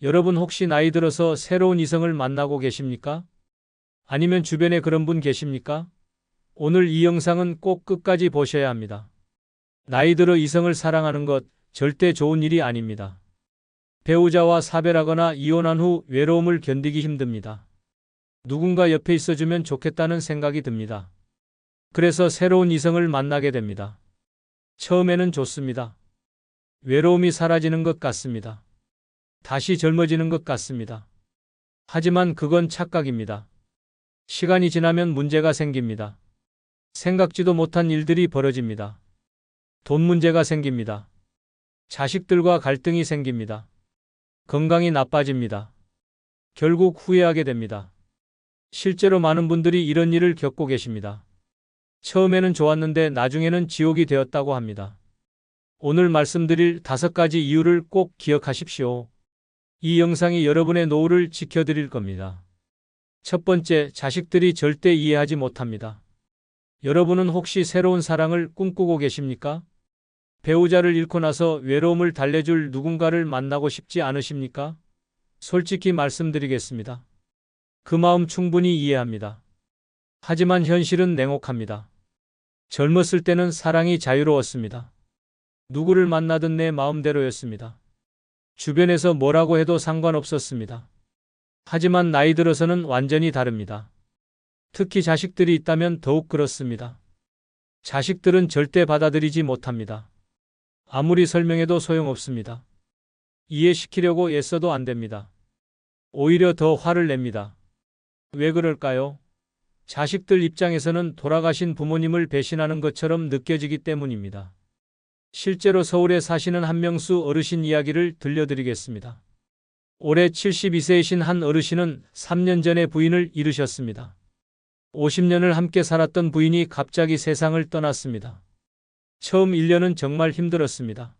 여러분 혹시 나이 들어서 새로운 이성을 만나고 계십니까? 아니면 주변에 그런 분 계십니까? 오늘 이 영상은 꼭 끝까지 보셔야 합니다. 나이 들어 이성을 사랑하는 것 절대 좋은 일이 아닙니다. 배우자와 사별하거나 이혼한 후 외로움을 견디기 힘듭니다. 누군가 옆에 있어주면 좋겠다는 생각이 듭니다. 그래서 새로운 이성을 만나게 됩니다. 처음에는 좋습니다. 외로움이 사라지는 것 같습니다. 다시 젊어지는 것 같습니다. 하지만 그건 착각입니다. 시간이 지나면 문제가 생깁니다. 생각지도 못한 일들이 벌어집니다. 돈 문제가 생깁니다. 자식들과 갈등이 생깁니다. 건강이 나빠집니다. 결국 후회하게 됩니다. 실제로 많은 분들이 이런 일을 겪고 계십니다. 처음에는 좋았는데 나중에는 지옥이 되었다고 합니다. 오늘 말씀드릴 5가지 이유를 꼭 기억하십시오. 이 영상이 여러분의 노후를 지켜드릴 겁니다. 첫 번째, 자식들이 절대 이해하지 못합니다. 여러분은 혹시 새로운 사랑을 꿈꾸고 계십니까? 배우자를 잃고 나서 외로움을 달래줄 누군가를 만나고 싶지 않으십니까? 솔직히 말씀드리겠습니다. 그 마음 충분히 이해합니다. 하지만 현실은 냉혹합니다. 젊었을 때는 사랑이 자유로웠습니다. 누구를 만나든 내 마음대로였습니다. 주변에서 뭐라고 해도 상관없었습니다. 하지만 나이 들어서는 완전히 다릅니다. 특히 자식들이 있다면 더욱 그렇습니다. 자식들은 절대 받아들이지 못합니다. 아무리 설명해도 소용없습니다. 이해시키려고 애써도 안 됩니다. 오히려 더 화를 냅니다. 왜 그럴까요? 자식들 입장에서는 돌아가신 부모님을 배신하는 것처럼 느껴지기 때문입니다. 실제로 서울에 사시는 한명수 어르신 이야기를 들려드리겠습니다. 올해 72세이신 한 어르신은 3년 전에 부인을 잃으셨습니다. 50년을 함께 살았던 부인이 갑자기 세상을 떠났습니다. 처음 1년은 정말 힘들었습니다.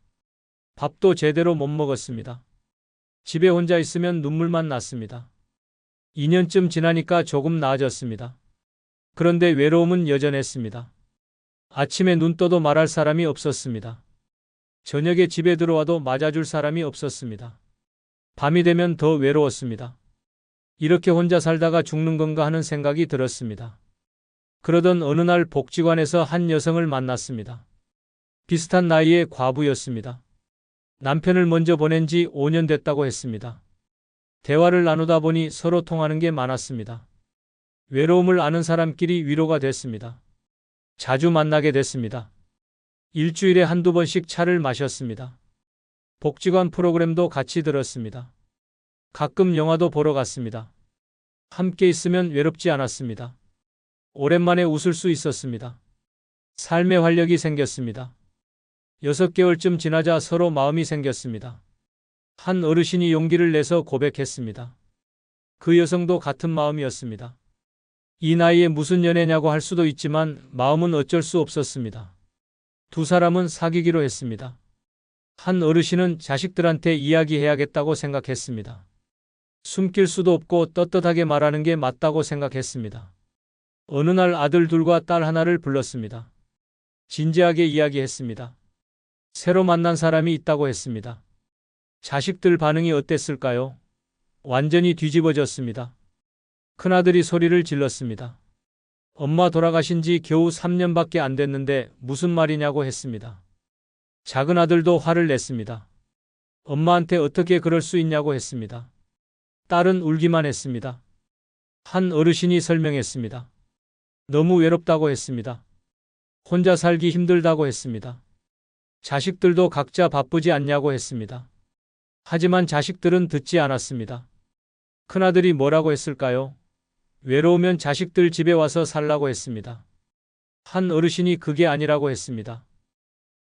밥도 제대로 못 먹었습니다. 집에 혼자 있으면 눈물만 났습니다. 2년쯤 지나니까 조금 나아졌습니다. 그런데 외로움은 여전했습니다. 아침에 눈 떠도 말할 사람이 없었습니다. 저녁에 집에 들어와도 맞아줄 사람이 없었습니다. 밤이 되면 더 외로웠습니다. 이렇게 혼자 살다가 죽는 건가 하는 생각이 들었습니다. 그러던 어느 날 복지관에서 한 여성을 만났습니다. 비슷한 나이의 과부였습니다. 남편을 먼저 보낸 지 5년 됐다고 했습니다. 대화를 나누다 보니 서로 통하는 게 많았습니다. 외로움을 아는 사람끼리 위로가 됐습니다. 자주 만나게 됐습니다. 일주일에 한두 번씩 차를 마셨습니다. 복지관 프로그램도 같이 들었습니다. 가끔 영화도 보러 갔습니다. 함께 있으면 외롭지 않았습니다. 오랜만에 웃을 수 있었습니다. 삶의 활력이 생겼습니다. 6개월쯤 지나자 서로 마음이 생겼습니다. 한 어르신이 용기를 내서 고백했습니다. 그 여성도 같은 마음이었습니다. 이 나이에 무슨 연애냐고 할 수도 있지만 마음은 어쩔 수 없었습니다. 두 사람은 사귀기로 했습니다. 한 어르신은 자식들한테 이야기해야겠다고 생각했습니다. 숨길 수도 없고 떳떳하게 말하는 게 맞다고 생각했습니다. 어느 날 아들 둘과 딸 하나를 불렀습니다. 진지하게 이야기했습니다. 새로 만난 사람이 있다고 했습니다. 자식들 반응이 어땠을까요? 완전히 뒤집어졌습니다. 큰아들이 소리를 질렀습니다. 엄마 돌아가신 지 겨우 3년밖에 안 됐는데 무슨 말이냐고 했습니다. 작은 아들도 화를 냈습니다. 엄마한테 어떻게 그럴 수 있냐고 했습니다. 딸은 울기만 했습니다. 한 어르신이 설명했습니다. 너무 외롭다고 했습니다. 혼자 살기 힘들다고 했습니다. 자식들도 각자 바쁘지 않냐고 했습니다. 하지만 자식들은 듣지 않았습니다. 큰아들이 뭐라고 했을까요? 외로우면 자식들 집에 와서 살라고 했습니다. 한 어르신이 그게 아니라고 했습니다.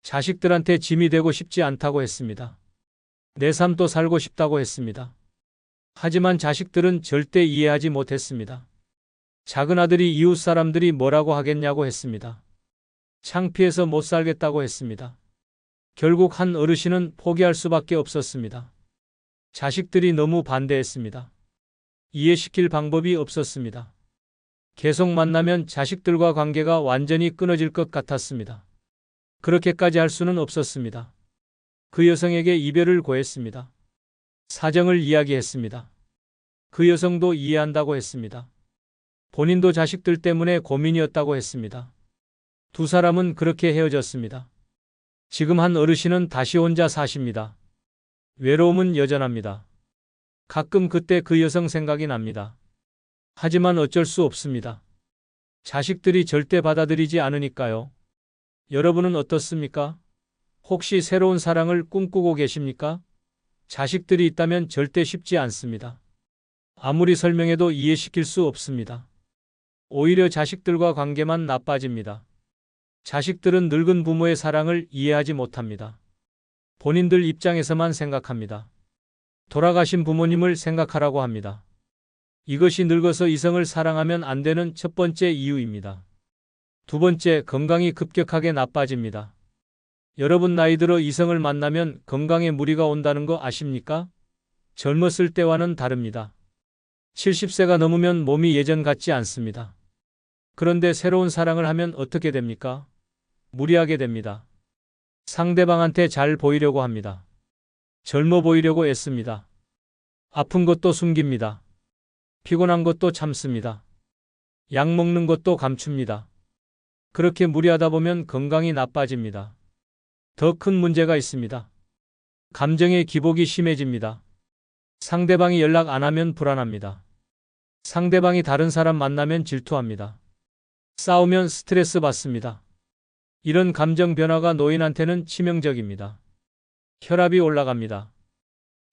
자식들한테 짐이 되고 싶지 않다고 했습니다. 내 삶도 살고 싶다고 했습니다. 하지만 자식들은 절대 이해하지 못했습니다. 작은 아들이 이웃 사람들이 뭐라고 하겠냐고 했습니다. 창피해서 못 살겠다고 했습니다. 결국 한 어르신은 포기할 수밖에 없었습니다. 자식들이 너무 반대했습니다. 이해시킬 방법이 없었습니다. 계속 만나면 자식들과 관계가 완전히 끊어질 것 같았습니다. 그렇게까지 할 수는 없었습니다. 그 여성에게 이별을 고했습니다. 사정을 이야기했습니다. 그 여성도 이해한다고 했습니다. 본인도 자식들 때문에 고민이었다고 했습니다. 두 사람은 그렇게 헤어졌습니다. 지금 한 어르신은 다시 혼자 사십니다. 외로움은 여전합니다. 가끔 그때 그 여성 생각이 납니다. 하지만 어쩔 수 없습니다. 자식들이 절대 받아들이지 않으니까요. 여러분은 어떻습니까? 혹시 새로운 사랑을 꿈꾸고 계십니까? 자식들이 있다면 절대 쉽지 않습니다. 아무리 설명해도 이해시킬 수 없습니다. 오히려 자식들과 관계만 나빠집니다. 자식들은 늙은 부모의 사랑을 이해하지 못합니다. 본인들 입장에서만 생각합니다. 돌아가신 부모님을 생각하라고 합니다. 이것이 늙어서 이성을 사랑하면 안 되는 첫 번째 이유입니다. 두 번째, 건강이 급격하게 나빠집니다. 여러분 나이 들어 이성을 만나면 건강에 무리가 온다는 거 아십니까? 젊었을 때와는 다릅니다. 70세가 넘으면 몸이 예전 같지 않습니다. 그런데 새로운 사랑을 하면 어떻게 됩니까? 무리하게 됩니다. 상대방한테 잘 보이려고 합니다. 젊어 보이려고 애씁니다. 아픈 것도 숨깁니다. 피곤한 것도 참습니다. 약 먹는 것도 감춥니다. 그렇게 무리하다 보면 건강이 나빠집니다. 더 큰 문제가 있습니다. 감정의 기복이 심해집니다. 상대방이 연락 안 하면 불안합니다. 상대방이 다른 사람 만나면 질투합니다. 싸우면 스트레스 받습니다. 이런 감정 변화가 노인한테는 치명적입니다. 혈압이 올라갑니다.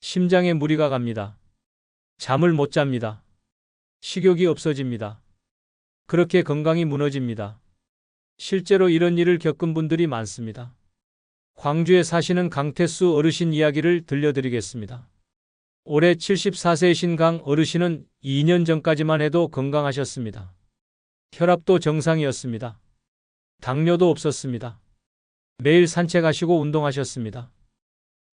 심장에 무리가 갑니다. 잠을 못 잡니다. 식욕이 없어집니다. 그렇게 건강이 무너집니다. 실제로 이런 일을 겪은 분들이 많습니다. 광주에 사시는 강태수 어르신 이야기를 들려드리겠습니다. 올해 74세이신 강 어르신은 2년 전까지만 해도 건강하셨습니다. 혈압도 정상이었습니다. 당뇨도 없었습니다. 매일 산책하시고 운동하셨습니다.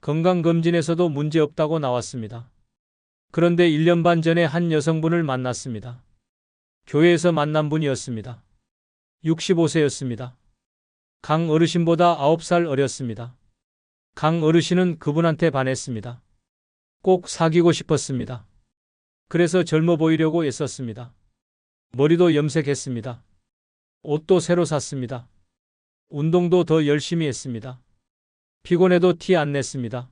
건강검진에서도 문제 없다고 나왔습니다. 그런데 1년 반 전에 한 여성분을 만났습니다. 교회에서 만난 분이었습니다. 65세였습니다. 강 어르신보다 9살 어렸습니다. 강 어르신은 그분한테 반했습니다. 꼭 사귀고 싶었습니다. 그래서 젊어 보이려고 애썼습니다. 머리도 염색했습니다. 옷도 새로 샀습니다. 운동도 더 열심히 했습니다. 피곤해도 티 안 냈습니다.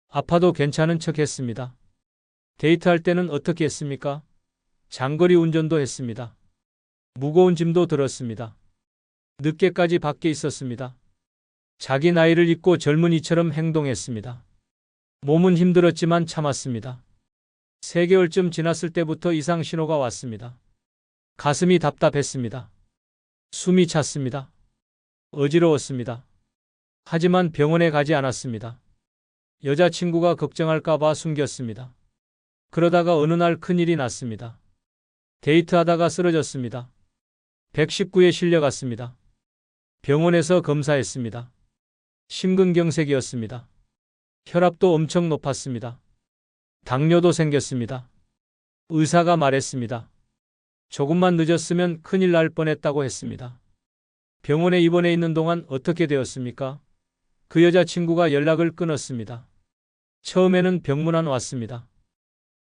아파도 괜찮은 척 했습니다. 데이트할 때는 어떻게 했습니까? 장거리 운전도 했습니다. 무거운 짐도 들었습니다. 늦게까지 밖에 있었습니다. 자기 나이를 잊고 젊은이처럼 행동했습니다. 몸은 힘들었지만 참았습니다. 3개월쯤 지났을 때부터 이상 신호가 왔습니다. 가슴이 답답했습니다. 숨이 찼습니다. 어지러웠습니다. 하지만 병원에 가지 않았습니다. 여자친구가 걱정할까봐 숨겼습니다. 그러다가 어느 날 큰일이 났습니다. 데이트하다가 쓰러졌습니다. 119에 실려갔습니다. 병원에서 검사했습니다. 심근경색이었습니다. 혈압도 엄청 높았습니다. 당뇨도 생겼습니다. 의사가 말했습니다. 조금만 늦었으면 큰일 날 뻔했다고 했습니다. 병원에 입원해 있는 동안 어떻게 되었습니까? 그 여자친구가 연락을 끊었습니다. 처음에는 병문안 왔습니다.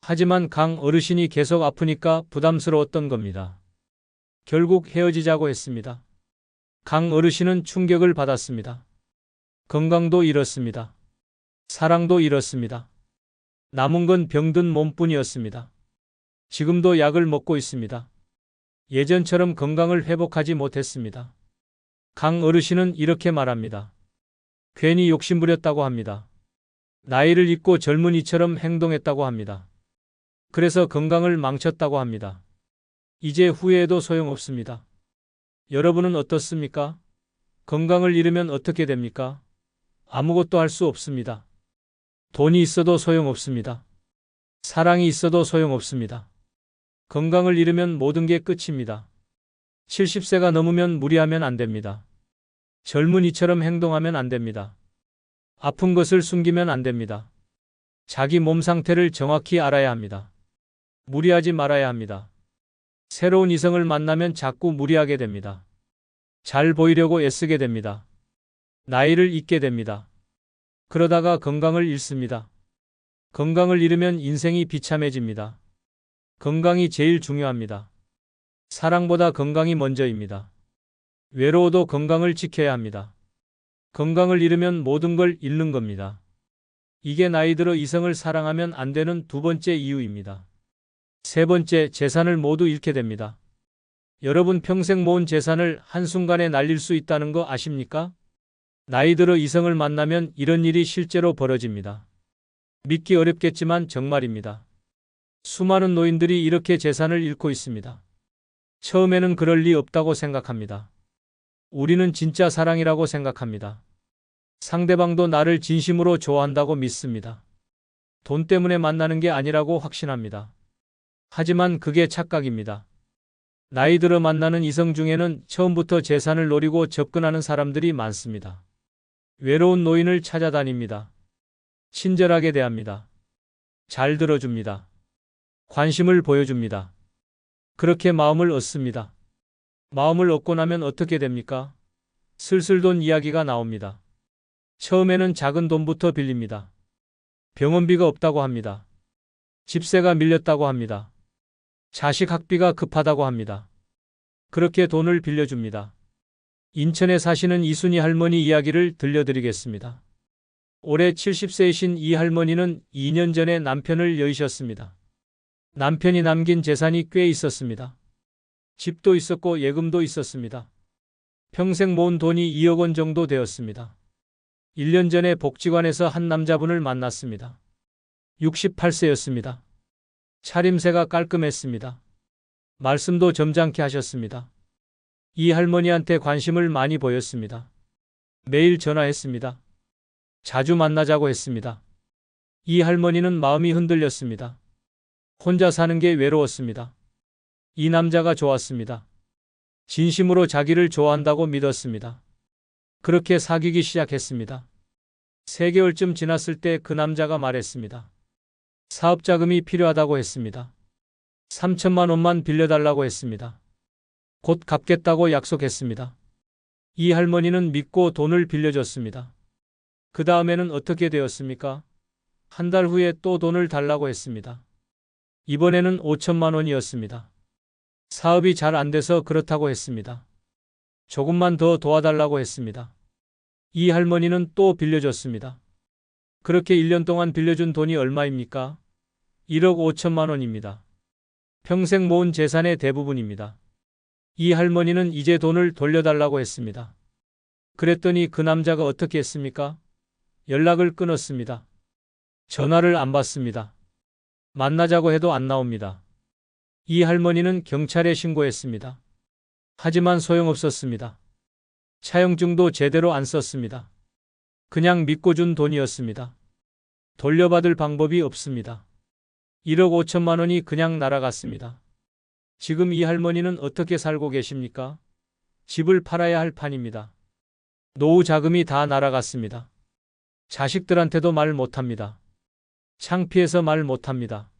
하지만 강 어르신이 계속 아프니까 부담스러웠던 겁니다. 결국 헤어지자고 했습니다. 강 어르신은 충격을 받았습니다. 건강도 잃었습니다. 사랑도 잃었습니다. 남은 건 병든 몸뿐이었습니다. 지금도 약을 먹고 있습니다. 예전처럼 건강을 회복하지 못했습니다. 강 어르신은 이렇게 말합니다. 괜히 욕심부렸다고 합니다. 나이를 잊고 젊은이처럼 행동했다고 합니다. 그래서 건강을 망쳤다고 합니다. 이제 후회해도 소용없습니다. 여러분은 어떻습니까? 건강을 잃으면 어떻게 됩니까? 아무것도 할 수 없습니다. 돈이 있어도 소용없습니다. 사랑이 있어도 소용없습니다. 건강을 잃으면 모든 게 끝입니다. 70세가 넘으면 무리하면 안 됩니다. 젊은이처럼 행동하면 안 됩니다. 아픈 것을 숨기면 안 됩니다. 자기 몸 상태를 정확히 알아야 합니다. 무리하지 말아야 합니다. 새로운 이성을 만나면 자꾸 무리하게 됩니다. 잘 보이려고 애쓰게 됩니다. 나이를 잊게 됩니다. 그러다가 건강을 잃습니다. 건강을 잃으면 인생이 비참해집니다. 건강이 제일 중요합니다. 사랑보다 건강이 먼저입니다. 외로워도 건강을 지켜야 합니다. 건강을 잃으면 모든 걸 잃는 겁니다. 이게 나이 들어 이성을 사랑하면 안 되는 두 번째 이유입니다. 세 번째, 재산을 모두 잃게 됩니다. 여러분 평생 모은 재산을 한순간에 날릴 수 있다는 거 아십니까? 나이 들어 이성을 만나면 이런 일이 실제로 벌어집니다. 믿기 어렵겠지만 정말입니다. 수많은 노인들이 이렇게 재산을 잃고 있습니다. 처음에는 그럴 리 없다고 생각합니다. 우리는 진짜 사랑이라고 생각합니다. 상대방도 나를 진심으로 좋아한다고 믿습니다. 돈 때문에 만나는 게 아니라고 확신합니다. 하지만 그게 착각입니다. 나이 들어 만나는 이성 중에는 처음부터 재산을 노리고 접근하는 사람들이 많습니다. 외로운 노인을 찾아다닙니다. 친절하게 대합니다. 잘 들어줍니다. 관심을 보여줍니다. 그렇게 마음을 얻습니다. 마음을 얻고 나면 어떻게 됩니까? 슬슬 돈 이야기가 나옵니다. 처음에는 작은 돈부터 빌립니다. 병원비가 없다고 합니다. 집세가 밀렸다고 합니다. 자식 학비가 급하다고 합니다. 그렇게 돈을 빌려줍니다. 인천에 사시는 이순희 할머니 이야기를 들려드리겠습니다. 올해 70세이신 이 할머니는 2년 전에 남편을 여의셨습니다. 남편이 남긴 재산이 꽤 있었습니다. 집도 있었고 예금도 있었습니다. 평생 모은 돈이 2억 원 정도 되었습니다. 1년 전에 복지관에서 한 남자분을 만났습니다. 68세였습니다. 차림새가 깔끔했습니다. 말씀도 점잖게 하셨습니다. 이 할머니한테 관심을 많이 보였습니다. 매일 전화했습니다. 자주 만나자고 했습니다. 이 할머니는 마음이 흔들렸습니다. 혼자 사는 게 외로웠습니다. 이 남자가 좋았습니다. 진심으로 자기를 좋아한다고 믿었습니다. 그렇게 사귀기 시작했습니다. 3개월쯤 지났을 때 그 남자가 말했습니다. 사업 자금이 필요하다고 했습니다. 3천만 원만 빌려달라고 했습니다. 곧 갚겠다고 약속했습니다. 이 할머니는 믿고 돈을 빌려줬습니다. 그 다음에는 어떻게 되었습니까? 한 달 후에 또 돈을 달라고 했습니다. 이번에는 5천만 원이었습니다. 사업이 잘 안 돼서 그렇다고 했습니다. 조금만 더 도와달라고 했습니다. 이 할머니는 또 빌려줬습니다. 그렇게 1년 동안 빌려준 돈이 얼마입니까? 1억 5천만 원입니다. 평생 모은 재산의 대부분입니다. 이 할머니는 이제 돈을 돌려달라고 했습니다. 그랬더니 그 남자가 어떻게 했습니까? 연락을 끊었습니다. 전화를 안 받습니다. 만나자고 해도 안 나옵니다. 이 할머니는 경찰에 신고했습니다. 하지만 소용없었습니다. 차용증도 제대로 안 썼습니다. 그냥 믿고 준 돈이었습니다. 돌려받을 방법이 없습니다. 1억 5천만 원이 그냥 날아갔습니다. 지금 이 할머니는 어떻게 살고 계십니까? 집을 팔아야 할 판입니다. 노후 자금이 다 날아갔습니다. 자식들한테도 말 못합니다. 창피해서 말 못합니다.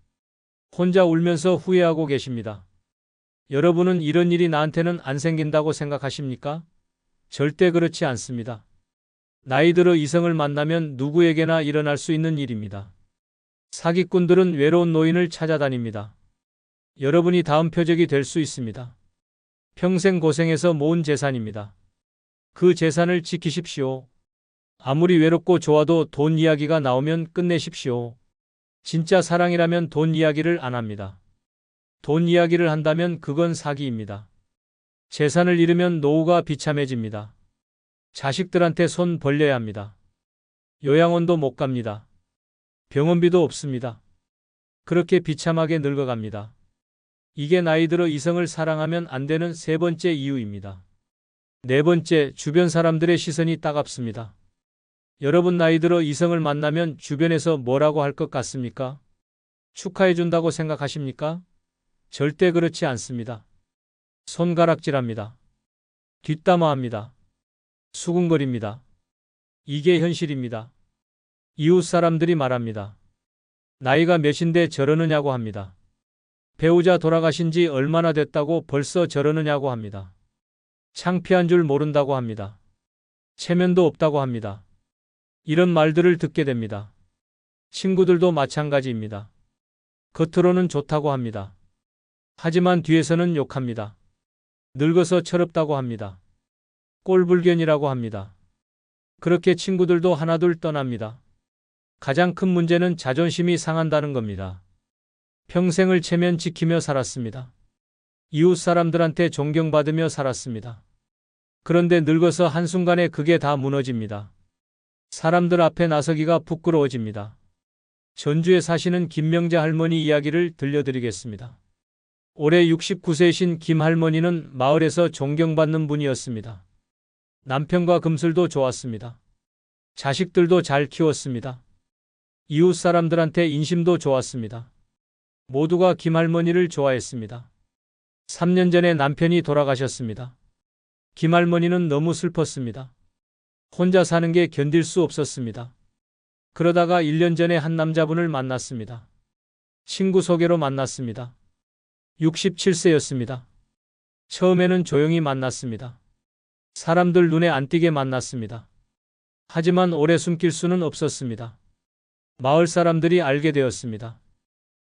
혼자 울면서 후회하고 계십니다. 여러분은 이런 일이 나한테는 안 생긴다고 생각하십니까? 절대 그렇지 않습니다. 나이 들어 이성을 만나면 누구에게나 일어날 수 있는 일입니다. 사기꾼들은 외로운 노인을 찾아다닙니다. 여러분이 다음 표적이 될 수 있습니다. 평생 고생해서 모은 재산입니다. 그 재산을 지키십시오. 아무리 외롭고 좋아도 돈 이야기가 나오면 끝내십시오. 진짜 사랑이라면 돈 이야기를 안 합니다. 돈 이야기를 한다면 그건 사기입니다. 재산을 잃으면 노후가 비참해집니다. 자식들한테 손 벌려야 합니다. 요양원도 못 갑니다. 병원비도 없습니다. 그렇게 비참하게 늙어갑니다. 이게 나이 들어 이성을 사랑하면 안 되는 세 번째 이유입니다. 네 번째, 주변 사람들의 시선이 따갑습니다. 여러분 나이 들어 이성을 만나면 주변에서 뭐라고 할 것 같습니까? 축하해준다고 생각하십니까? 절대 그렇지 않습니다. 손가락질합니다. 뒷담화합니다. 수군거립니다. 이게 현실입니다. 이웃 사람들이 말합니다. 나이가 몇인데 저러느냐고 합니다. 배우자 돌아가신 지 얼마나 됐다고 벌써 저러느냐고 합니다. 창피한 줄 모른다고 합니다. 체면도 없다고 합니다. 이런 말들을 듣게 됩니다. 친구들도 마찬가지입니다. 겉으로는 좋다고 합니다. 하지만 뒤에서는 욕합니다. 늙어서 철없다고 합니다. 꼴불견이라고 합니다. 그렇게 친구들도 하나둘 떠납니다. 가장 큰 문제는 자존심이 상한다는 겁니다. 평생을 체면 지키며 살았습니다. 이웃 사람들한테 존경받으며 살았습니다. 그런데 늙어서 한순간에 그게 다 무너집니다. 사람들 앞에 나서기가 부끄러워집니다. 전주에 사시는 김명재 할머니 이야기를 들려드리겠습니다. 올해 69세이신 김 할머니는 마을에서 존경받는 분이었습니다. 남편과 금슬도 좋았습니다. 자식들도 잘 키웠습니다. 이웃 사람들한테 인심도 좋았습니다. 모두가 김 할머니를 좋아했습니다. 3년 전에 남편이 돌아가셨습니다. 김 할머니는 너무 슬펐습니다. 혼자 사는 게 견딜 수 없었습니다. 그러다가 1년 전에 한 남자분을 만났습니다. 친구 소개로 만났습니다. 67세였습니다. 처음에는 조용히 만났습니다. 사람들 눈에 안 띄게 만났습니다. 하지만 오래 숨길 수는 없었습니다. 마을 사람들이 알게 되었습니다.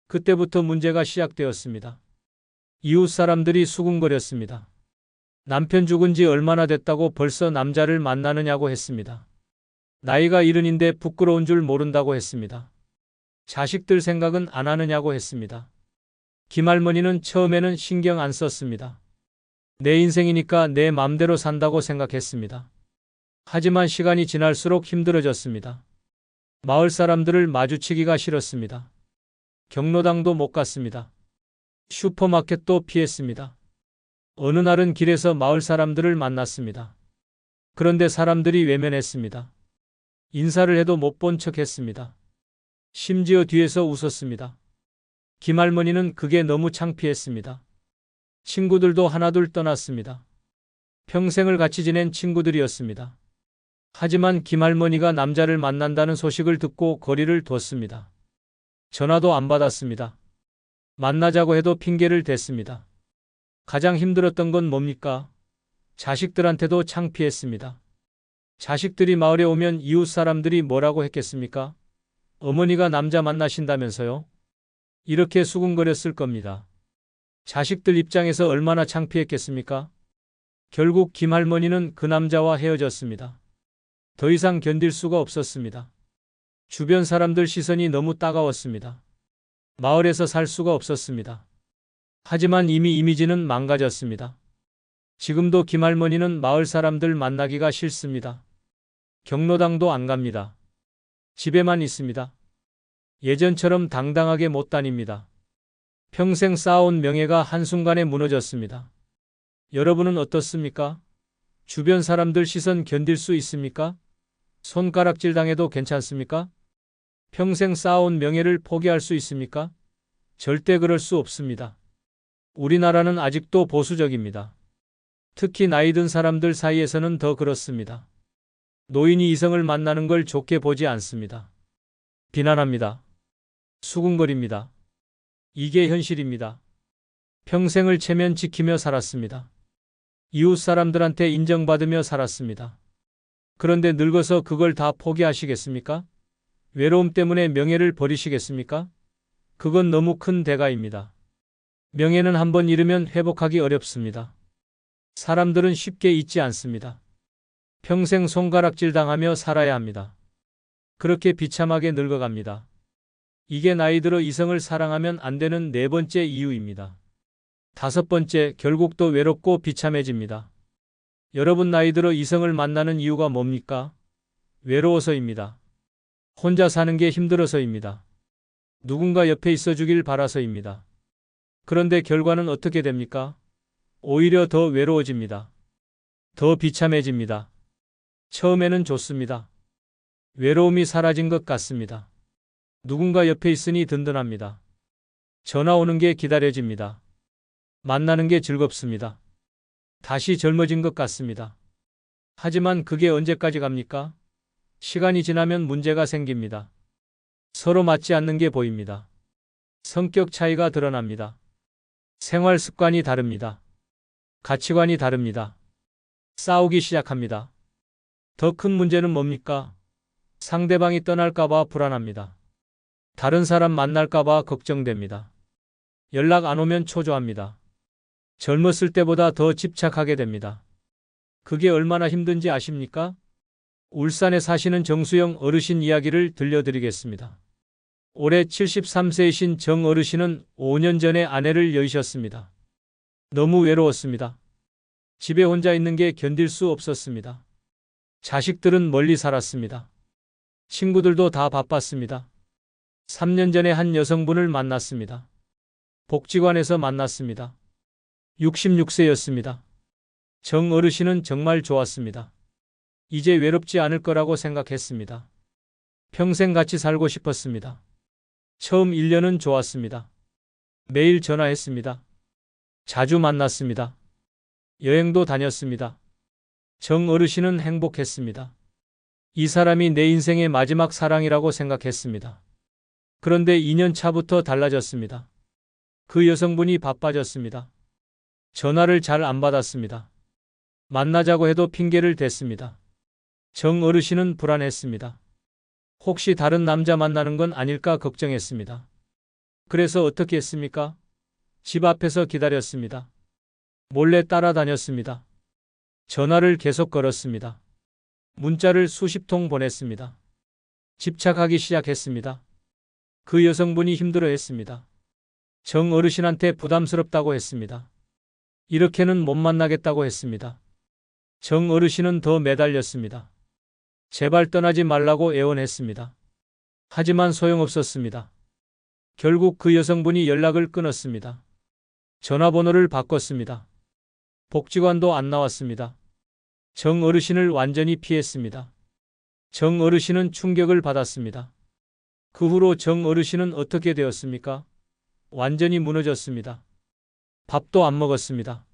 그때부터 문제가 시작되었습니다. 이웃 사람들이 수군거렸습니다. 남편 죽은 지 얼마나 됐다고 벌써 남자를 만나느냐고 했습니다. 나이가 70인데 부끄러운 줄 모른다고 했습니다. 자식들 생각은 안 하느냐고 했습니다. 김할머니는 처음에는 신경 안 썼습니다. 내 인생이니까 내 맘대로 산다고 생각했습니다. 하지만 시간이 지날수록 힘들어졌습니다. 마을 사람들을 마주치기가 싫었습니다. 경로당도 못 갔습니다. 슈퍼마켓도 피했습니다. 어느 날은 길에서 마을 사람들을 만났습니다. 그런데 사람들이 외면했습니다. 인사를 해도 못 본 척했습니다. 심지어 뒤에서 웃었습니다. 김할머니는 그게 너무 창피했습니다. 친구들도 하나둘 떠났습니다. 평생을 같이 지낸 친구들이었습니다. 하지만 김할머니가 남자를 만난다는 소식을 듣고 거리를 뒀습니다. 전화도 안 받았습니다. 만나자고 해도 핑계를 댔습니다. 가장 힘들었던 건 뭡니까? 자식들한테도 창피했습니다. 자식들이 마을에 오면 이웃 사람들이 뭐라고 했겠습니까? 어머니가 남자 만나신다면서요? 이렇게 수군거렸을 겁니다. 자식들 입장에서 얼마나 창피했겠습니까? 결국 김할머니는 그 남자와 헤어졌습니다. 더 이상 견딜 수가 없었습니다. 주변 사람들 시선이 너무 따가웠습니다. 마을에서 살 수가 없었습니다. 하지만 이미 이미지는 망가졌습니다. 지금도 김할머니는 마을 사람들 만나기가 싫습니다. 경로당도 안 갑니다. 집에만 있습니다. 예전처럼 당당하게 못 다닙니다. 평생 쌓아온 명예가 한순간에 무너졌습니다. 여러분은 어떻습니까? 주변 사람들 시선 견딜 수 있습니까? 손가락질 당해도 괜찮습니까? 평생 쌓아온 명예를 포기할 수 있습니까? 절대 그럴 수 없습니다. 우리나라는 아직도 보수적입니다. 특히 나이 든 사람들 사이에서는 더 그렇습니다. 노인이 이성을 만나는 걸 좋게 보지 않습니다. 비난합니다. 수군거립니다. 이게 현실입니다. 평생을 체면 지키며 살았습니다. 이웃 사람들한테 인정받으며 살았습니다. 그런데 늙어서 그걸 다 포기하시겠습니까? 외로움 때문에 명예를 버리시겠습니까? 그건 너무 큰 대가입니다. 명예는 한번 잃으면 회복하기 어렵습니다. 사람들은 쉽게 잊지 않습니다. 평생 손가락질 당하며 살아야 합니다. 그렇게 비참하게 늙어갑니다. 이게 나이 들어 이성을 사랑하면 안 되는 네 번째 이유입니다. 다섯 번째, 결국 또 외롭고 비참해집니다. 여러분 나이 들어 이성을 만나는 이유가 뭡니까? 외로워서입니다. 혼자 사는 게 힘들어서입니다. 누군가 옆에 있어 주길 바라서입니다. 그런데 결과는 어떻게 됩니까? 오히려 더 외로워집니다. 더 비참해집니다. 처음에는 좋습니다. 외로움이 사라진 것 같습니다. 누군가 옆에 있으니 든든합니다. 전화 오는 게 기다려집니다. 만나는 게 즐겁습니다. 다시 젊어진 것 같습니다. 하지만 그게 언제까지 갑니까? 시간이 지나면 문제가 생깁니다. 서로 맞지 않는 게 보입니다. 성격 차이가 드러납니다. 생활 습관이 다릅니다. 가치관이 다릅니다. 싸우기 시작합니다. 더 큰 문제는 뭡니까? 상대방이 떠날까봐 불안합니다. 다른 사람 만날까봐 걱정됩니다. 연락 안 오면 초조합니다. 젊었을 때보다 더 집착하게 됩니다. 그게 얼마나 힘든지 아십니까? 울산에 사시는 정수영 어르신 이야기를 들려드리겠습니다. 올해 73세이신 정 어르신은 5년 전에 아내를 여의셨습니다. 너무 외로웠습니다. 집에 혼자 있는 게 견딜 수 없었습니다. 자식들은 멀리 살았습니다. 친구들도 다 바빴습니다. 3년 전에 한 여성분을 만났습니다. 복지관에서 만났습니다. 66세였습니다. 정 어르신은 정말 좋았습니다. 이제 외롭지 않을 거라고 생각했습니다. 평생 같이 살고 싶었습니다. 처음 1년은 좋았습니다. 매일 전화했습니다. 자주 만났습니다. 여행도 다녔습니다. 정 어르신은 행복했습니다. 이 사람이 내 인생의 마지막 사랑이라고 생각했습니다. 그런데 2년 차부터 달라졌습니다. 그 여성분이 바빠졌습니다. 전화를 잘 안 받았습니다. 만나자고 해도 핑계를 댔습니다. 정 어르신은 불안했습니다. 혹시 다른 남자 만나는 건 아닐까 걱정했습니다. 그래서 어떻게 했습니까? 집 앞에서 기다렸습니다. 몰래 따라다녔습니다. 전화를 계속 걸었습니다. 문자를 수십 통 보냈습니다. 집착하기 시작했습니다. 그 여성분이 힘들어했습니다. 정 어르신한테 부담스럽다고 했습니다. 이렇게는 못 만나겠다고 했습니다. 정 어르신은 더 매달렸습니다. 제발 떠나지 말라고 애원했습니다. 하지만 소용없었습니다. 결국 그 여성분이 연락을 끊었습니다. 전화번호를 바꿨습니다. 복지관도 안 나왔습니다. 정 어르신을 완전히 피했습니다. 정 어르신은 충격을 받았습니다. 그 후로 정 어르신은 어떻게 되었습니까? 완전히 무너졌습니다. 밥도 안 먹었습니다.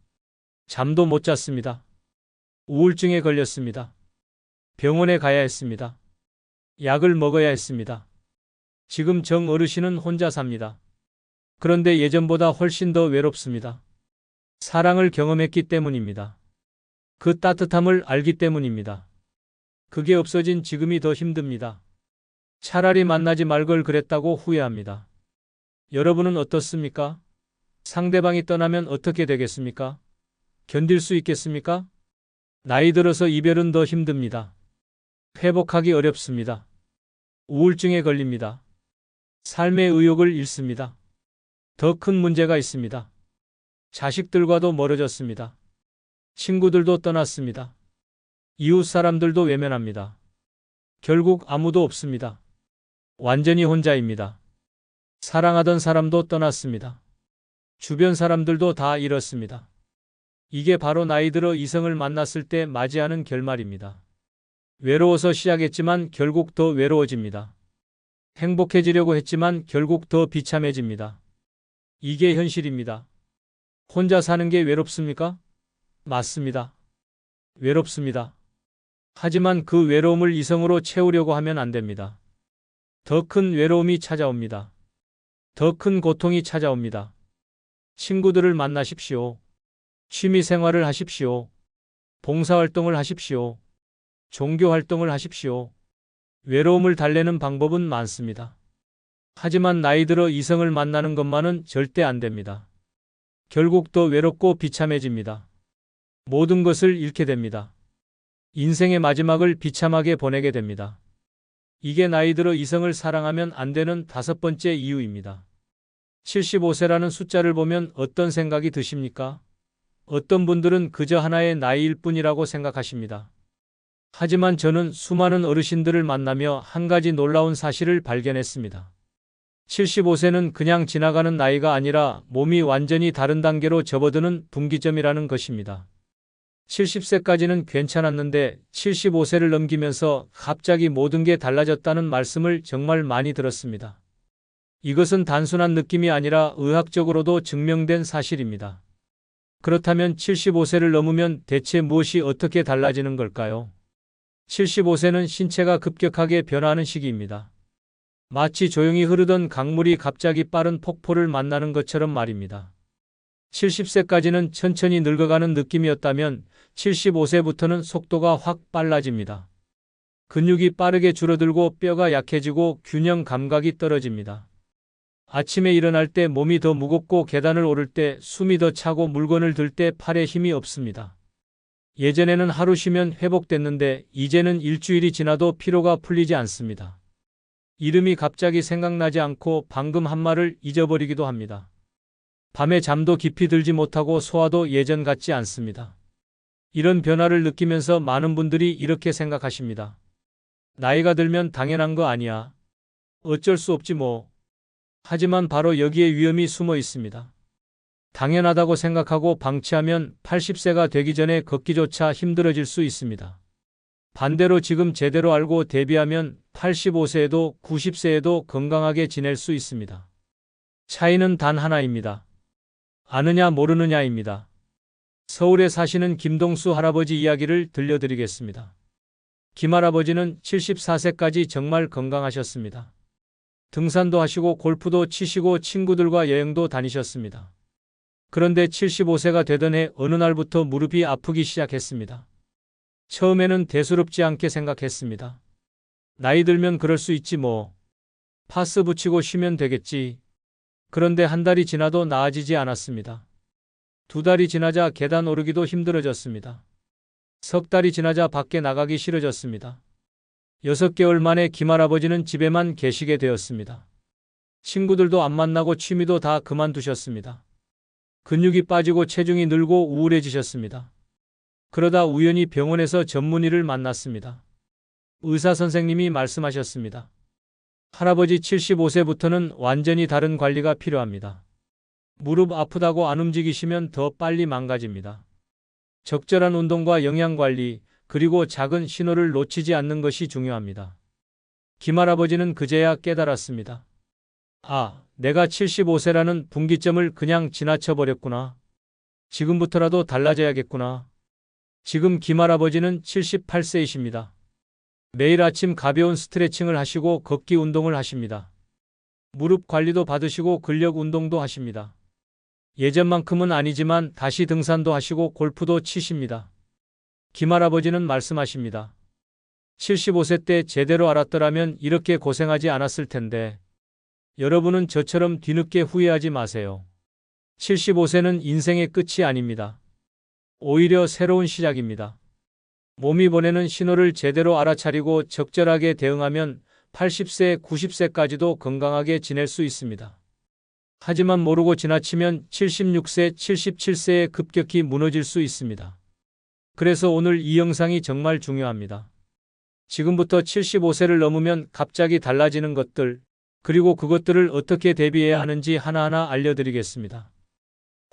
잠도 못 잤습니다. 우울증에 걸렸습니다. 병원에 가야 했습니다. 약을 먹어야 했습니다. 지금 정 어르신은 혼자 삽니다. 그런데 예전보다 훨씬 더 외롭습니다. 사랑을 경험했기 때문입니다. 그 따뜻함을 알기 때문입니다. 그게 없어진 지금이 더 힘듭니다. 차라리 만나지 말 걸 그랬다고 후회합니다. 여러분은 어떻습니까? 상대방이 떠나면 어떻게 되겠습니까? 견딜 수 있겠습니까? 나이 들어서 이별은 더 힘듭니다. 회복하기 어렵습니다. 우울증에 걸립니다. 삶의 의욕을 잃습니다. 더 큰 문제가 있습니다. 자식들과도 멀어졌습니다. 친구들도 떠났습니다. 이웃 사람들도 외면합니다. 결국 아무도 없습니다. 완전히 혼자입니다. 사랑하던 사람도 떠났습니다. 주변 사람들도 다 잃었습니다. 이게 바로 나이 들어 이성을 만났을 때 맞이하는 결말입니다. 외로워서 시작했지만 결국 더 외로워집니다. 행복해지려고 했지만 결국 더 비참해집니다. 이게 현실입니다. 혼자 사는 게 외롭습니까? 맞습니다. 외롭습니다. 하지만 그 외로움을 이성으로 채우려고 하면 안 됩니다. 더 큰 외로움이 찾아옵니다. 더 큰 고통이 찾아옵니다. 친구들을 만나십시오. 취미 생활을 하십시오. 봉사활동을 하십시오. 종교활동을 하십시오. 외로움을 달래는 방법은 많습니다. 하지만 나이 들어 이성을 만나는 것만은 절대 안 됩니다. 결국 더 외롭고 비참해집니다. 모든 것을 잃게 됩니다. 인생의 마지막을 비참하게 보내게 됩니다. 이게 나이 들어 이성을 사랑하면 안 되는 5번째 이유입니다. 75세라는 숫자를 보면 어떤 생각이 드십니까? 어떤 분들은 그저 하나의 나이일 뿐이라고 생각하십니다. 하지만 저는 수많은 어르신들을 만나며 한 가지 놀라운 사실을 발견했습니다. 75세는 그냥 지나가는 나이가 아니라 몸이 완전히 다른 단계로 접어드는 분기점이라는 것입니다. 70세까지는 괜찮았는데 75세를 넘기면서 갑자기 모든 게 달라졌다는 말씀을 정말 많이 들었습니다. 이것은 단순한 느낌이 아니라 의학적으로도 증명된 사실입니다. 그렇다면 75세를 넘으면 대체 무엇이 어떻게 달라지는 걸까요? 75세는 신체가 급격하게 변화하는 시기입니다. 마치 조용히 흐르던 강물이 갑자기 빠른 폭포를 만나는 것처럼 말입니다. 70세까지는 천천히 늙어가는 느낌이었다면 75세부터는 속도가 확 빨라집니다. 근육이 빠르게 줄어들고 뼈가 약해지고 균형 감각이 떨어집니다. 아침에 일어날 때 몸이 더 무겁고 계단을 오를 때 숨이 더 차고 물건을 들 때 팔에 힘이 없습니다. 예전에는 하루 쉬면 회복됐는데 이제는 일주일이 지나도 피로가 풀리지 않습니다. 이름이 갑자기 생각나지 않고 방금 한 말을 잊어버리기도 합니다. 밤에 잠도 깊이 들지 못하고 소화도 예전 같지 않습니다. 이런 변화를 느끼면서 많은 분들이 이렇게 생각하십니다. 나이가 들면 당연한 거 아니야. 어쩔 수 없지 뭐. 하지만 바로 여기에 위험이 숨어 있습니다. 당연하다고 생각하고 방치하면 80세가 되기 전에 걷기조차 힘들어질 수 있습니다. 반대로 지금 제대로 알고 대비하면 85세에도 90세에도 건강하게 지낼 수 있습니다. 차이는 단 하나입니다. 아느냐 모르느냐입니다. 서울에 사시는 김동수 할아버지 이야기를 들려드리겠습니다. 김할아버지는 74세까지 정말 건강하셨습니다. 등산도 하시고 골프도 치시고 친구들과 여행도 다니셨습니다. 그런데 75세가 되던 해 어느 날부터 무릎이 아프기 시작했습니다. 처음에는 대수롭지 않게 생각했습니다. 나이 들면 그럴 수 있지 뭐. 파스 붙이고 쉬면 되겠지. 그런데 한 달이 지나도 나아지지 않았습니다. 두 달이 지나자 계단 오르기도 힘들어졌습니다. 석 달이 지나자 밖에 나가기 싫어졌습니다. 6개월 만에 김할아버지는 집에만 계시게 되었습니다. 친구들도 안 만나고 취미도 다 그만두셨습니다. 근육이 빠지고 체중이 늘고 우울해지셨습니다. 그러다 우연히 병원에서 전문의를 만났습니다. 의사 선생님이 말씀하셨습니다. 할아버지 75세부터는 완전히 다른 관리가 필요합니다. 무릎 아프다고 안 움직이시면 더 빨리 망가집니다. 적절한 운동과 영양관리, 그리고 작은 신호를 놓치지 않는 것이 중요합니다. 김할아버지는 그제야 깨달았습니다. 아, 내가 75세라는 분기점을 그냥 지나쳐버렸구나. 지금부터라도 달라져야겠구나. 지금 김할아버지는 78세이십니다. 매일 아침 가벼운 스트레칭을 하시고 걷기 운동을 하십니다. 무릎 관리도 받으시고 근력 운동도 하십니다. 예전만큼은 아니지만 다시 등산도 하시고 골프도 치십니다. 김할아버지는 말씀하십니다. 75세 때 제대로 알았더라면 이렇게 고생하지 않았을 텐데. 여러분은 저처럼 뒤늦게 후회하지 마세요. 75세는 인생의 끝이 아닙니다. 오히려 새로운 시작입니다. 몸이 보내는 신호를 제대로 알아차리고 적절하게 대응하면 80세, 90세까지도 건강하게 지낼 수 있습니다. 하지만 모르고 지나치면 76세, 77세에 급격히 무너질 수 있습니다. 그래서 오늘 이 영상이 정말 중요합니다. 지금부터 75세를 넘으면 갑자기 달라지는 것들, 그리고 그것들을 어떻게 대비해야 하는지 하나하나 알려드리겠습니다.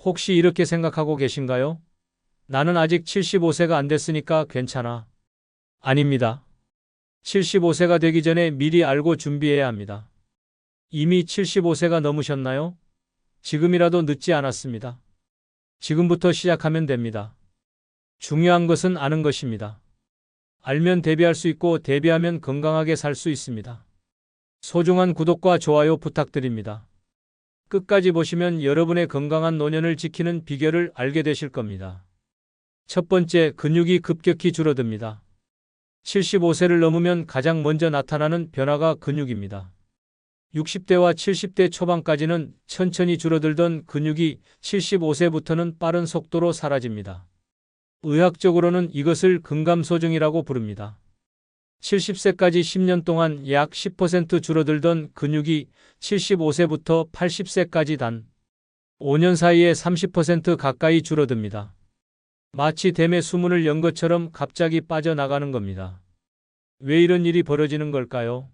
혹시 이렇게 생각하고 계신가요? 나는 아직 75세가 안 됐으니까 괜찮아. 아닙니다. 75세가 되기 전에 미리 알고 준비해야 합니다. 이미 75세가 넘으셨나요? 지금이라도 늦지 않았습니다. 지금부터 시작하면 됩니다. 중요한 것은 아는 것입니다. 알면 대비할 수 있고 대비하면 건강하게 살 수 있습니다. 소중한 구독과 좋아요 부탁드립니다. 끝까지 보시면 여러분의 건강한 노년을 지키는 비결을 알게 되실 겁니다. 첫 번째, 근육이 급격히 줄어듭니다. 75세를 넘으면 가장 먼저 나타나는 변화가 근육입니다. 60대와 70대 초반까지는 천천히 줄어들던 근육이 75세부터는 빠른 속도로 사라집니다. 의학적으로는 이것을 근감소증이라고 부릅니다. 70세까지 10년 동안 약 10% 줄어들던 근육이 75세부터 80세까지 단 5년 사이에 30% 가까이 줄어듭니다. 마치 댐에 수문을 연 것처럼 갑자기 빠져나가는 겁니다. 왜 이런 일이 벌어지는 걸까요?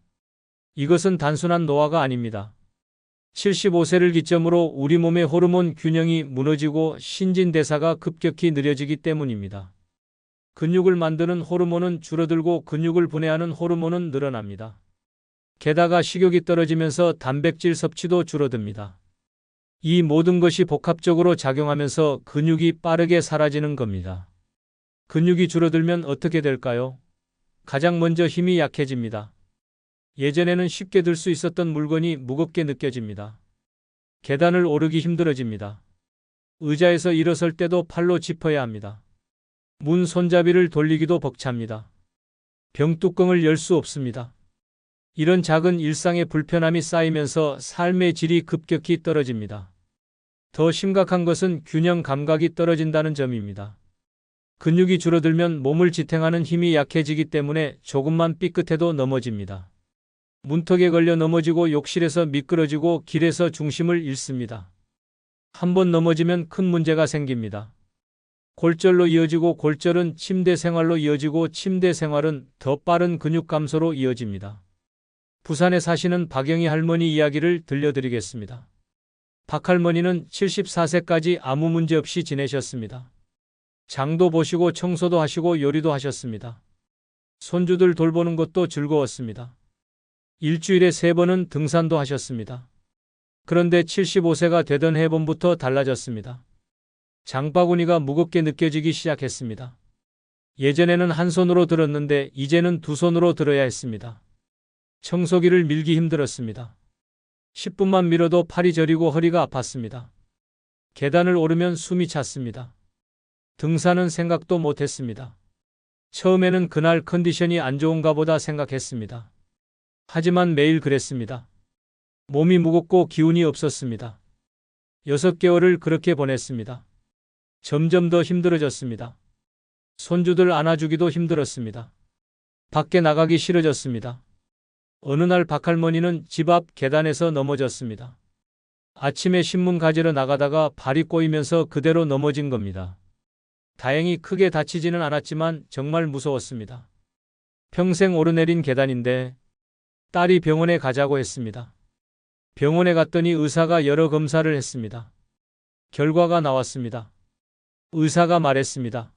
이것은 단순한 노화가 아닙니다. 75세를 기점으로 우리 몸의 호르몬 균형이 무너지고 신진대사가 급격히 느려지기 때문입니다. 근육을 만드는 호르몬은 줄어들고 근육을 분해하는 호르몬은 늘어납니다. 게다가 식욕이 떨어지면서 단백질 섭취도 줄어듭니다. 이 모든 것이 복합적으로 작용하면서 근육이 빠르게 사라지는 겁니다. 근육이 줄어들면 어떻게 될까요? 가장 먼저 힘이 약해집니다. 예전에는 쉽게 들 수 있었던 물건이 무겁게 느껴집니다. 계단을 오르기 힘들어집니다. 의자에서 일어설 때도 팔로 짚어야 합니다. 문 손잡이를 돌리기도 벅찹니다. 병뚜껑을 열 수 없습니다. 이런 작은 일상의 불편함이 쌓이면서 삶의 질이 급격히 떨어집니다. 더 심각한 것은 균형 감각이 떨어진다는 점입니다. 근육이 줄어들면 몸을 지탱하는 힘이 약해지기 때문에 조금만 삐끗해도 넘어집니다. 문턱에 걸려 넘어지고 욕실에서 미끄러지고 길에서 중심을 잃습니다. 한번 넘어지면 큰 문제가 생깁니다. 골절로 이어지고 골절은 침대 생활로 이어지고 침대 생활은 더 빠른 근육 감소로 이어집니다. 부산에 사시는 박영희 할머니 이야기를 들려드리겠습니다. 박 할머니는 74세까지 아무 문제 없이 지내셨습니다. 장도 보시고 청소도 하시고 요리도 하셨습니다. 손주들 돌보는 것도 즐거웠습니다. 일주일에 3번은 등산도 하셨습니다. 그런데 75세가 되던 해봄부터 달라졌습니다. 장바구니가 무겁게 느껴지기 시작했습니다. 예전에는 한 손으로 들었는데 이제는 2손으로 들어야 했습니다. 청소기를 밀기 힘들었습니다. 10분만 밀어도 팔이 저리고 허리가 아팠습니다. 계단을 오르면 숨이 찼습니다. 등산은 생각도 못했습니다. 처음에는 그날 컨디션이 안 좋은가 보다 생각했습니다. 하지만 매일 그랬습니다. 몸이 무겁고 기운이 없었습니다. 6개월을 그렇게 보냈습니다. 점점 더 힘들어졌습니다. 손주들 안아주기도 힘들었습니다. 밖에 나가기 싫어졌습니다. 어느 날 박할머니는 집 앞 계단에서 넘어졌습니다. 아침에 신문 가지러 나가다가 발이 꼬이면서 그대로 넘어진 겁니다. 다행히 크게 다치지는 않았지만 정말 무서웠습니다. 평생 오르내린 계단인데 딸이 병원에 가자고 했습니다. 병원에 갔더니 의사가 여러 검사를 했습니다. 결과가 나왔습니다. 의사가 말했습니다.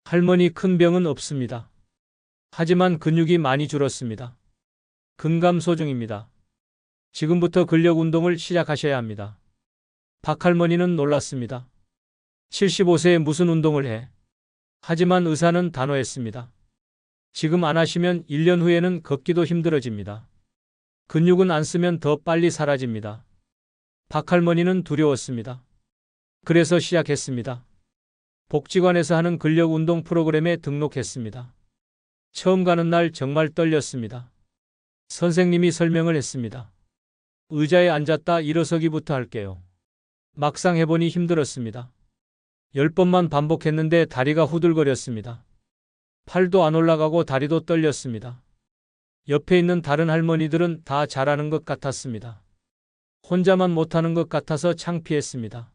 할머니 큰 병은 없습니다. 하지만 근육이 많이 줄었습니다. 근감소 중입니다. 지금부터 근력 운동을 시작하셔야 합니다. 박할머니는 놀랐습니다. 75세에 무슨 운동을 해? 하지만 의사는 단호했습니다. 지금 안 하시면 1년 후에는 걷기도 힘들어집니다. 근육은 안 쓰면 더 빨리 사라집니다. 박할머니는 두려웠습니다. 그래서 시작했습니다. 복지관에서 하는 근력 운동 프로그램에 등록했습니다. 처음 가는 날 정말 떨렸습니다. 선생님이 설명을 했습니다. 의자에 앉았다 일어서기부터 할게요. 막상 해보니 힘들었습니다. 10번만 반복했는데 다리가 후들거렸습니다. 팔도 안 올라가고 다리도 떨렸습니다. 옆에 있는 다른 할머니들은 다 잘하는 것 같았습니다. 혼자만 못하는 것 같아서 창피했습니다.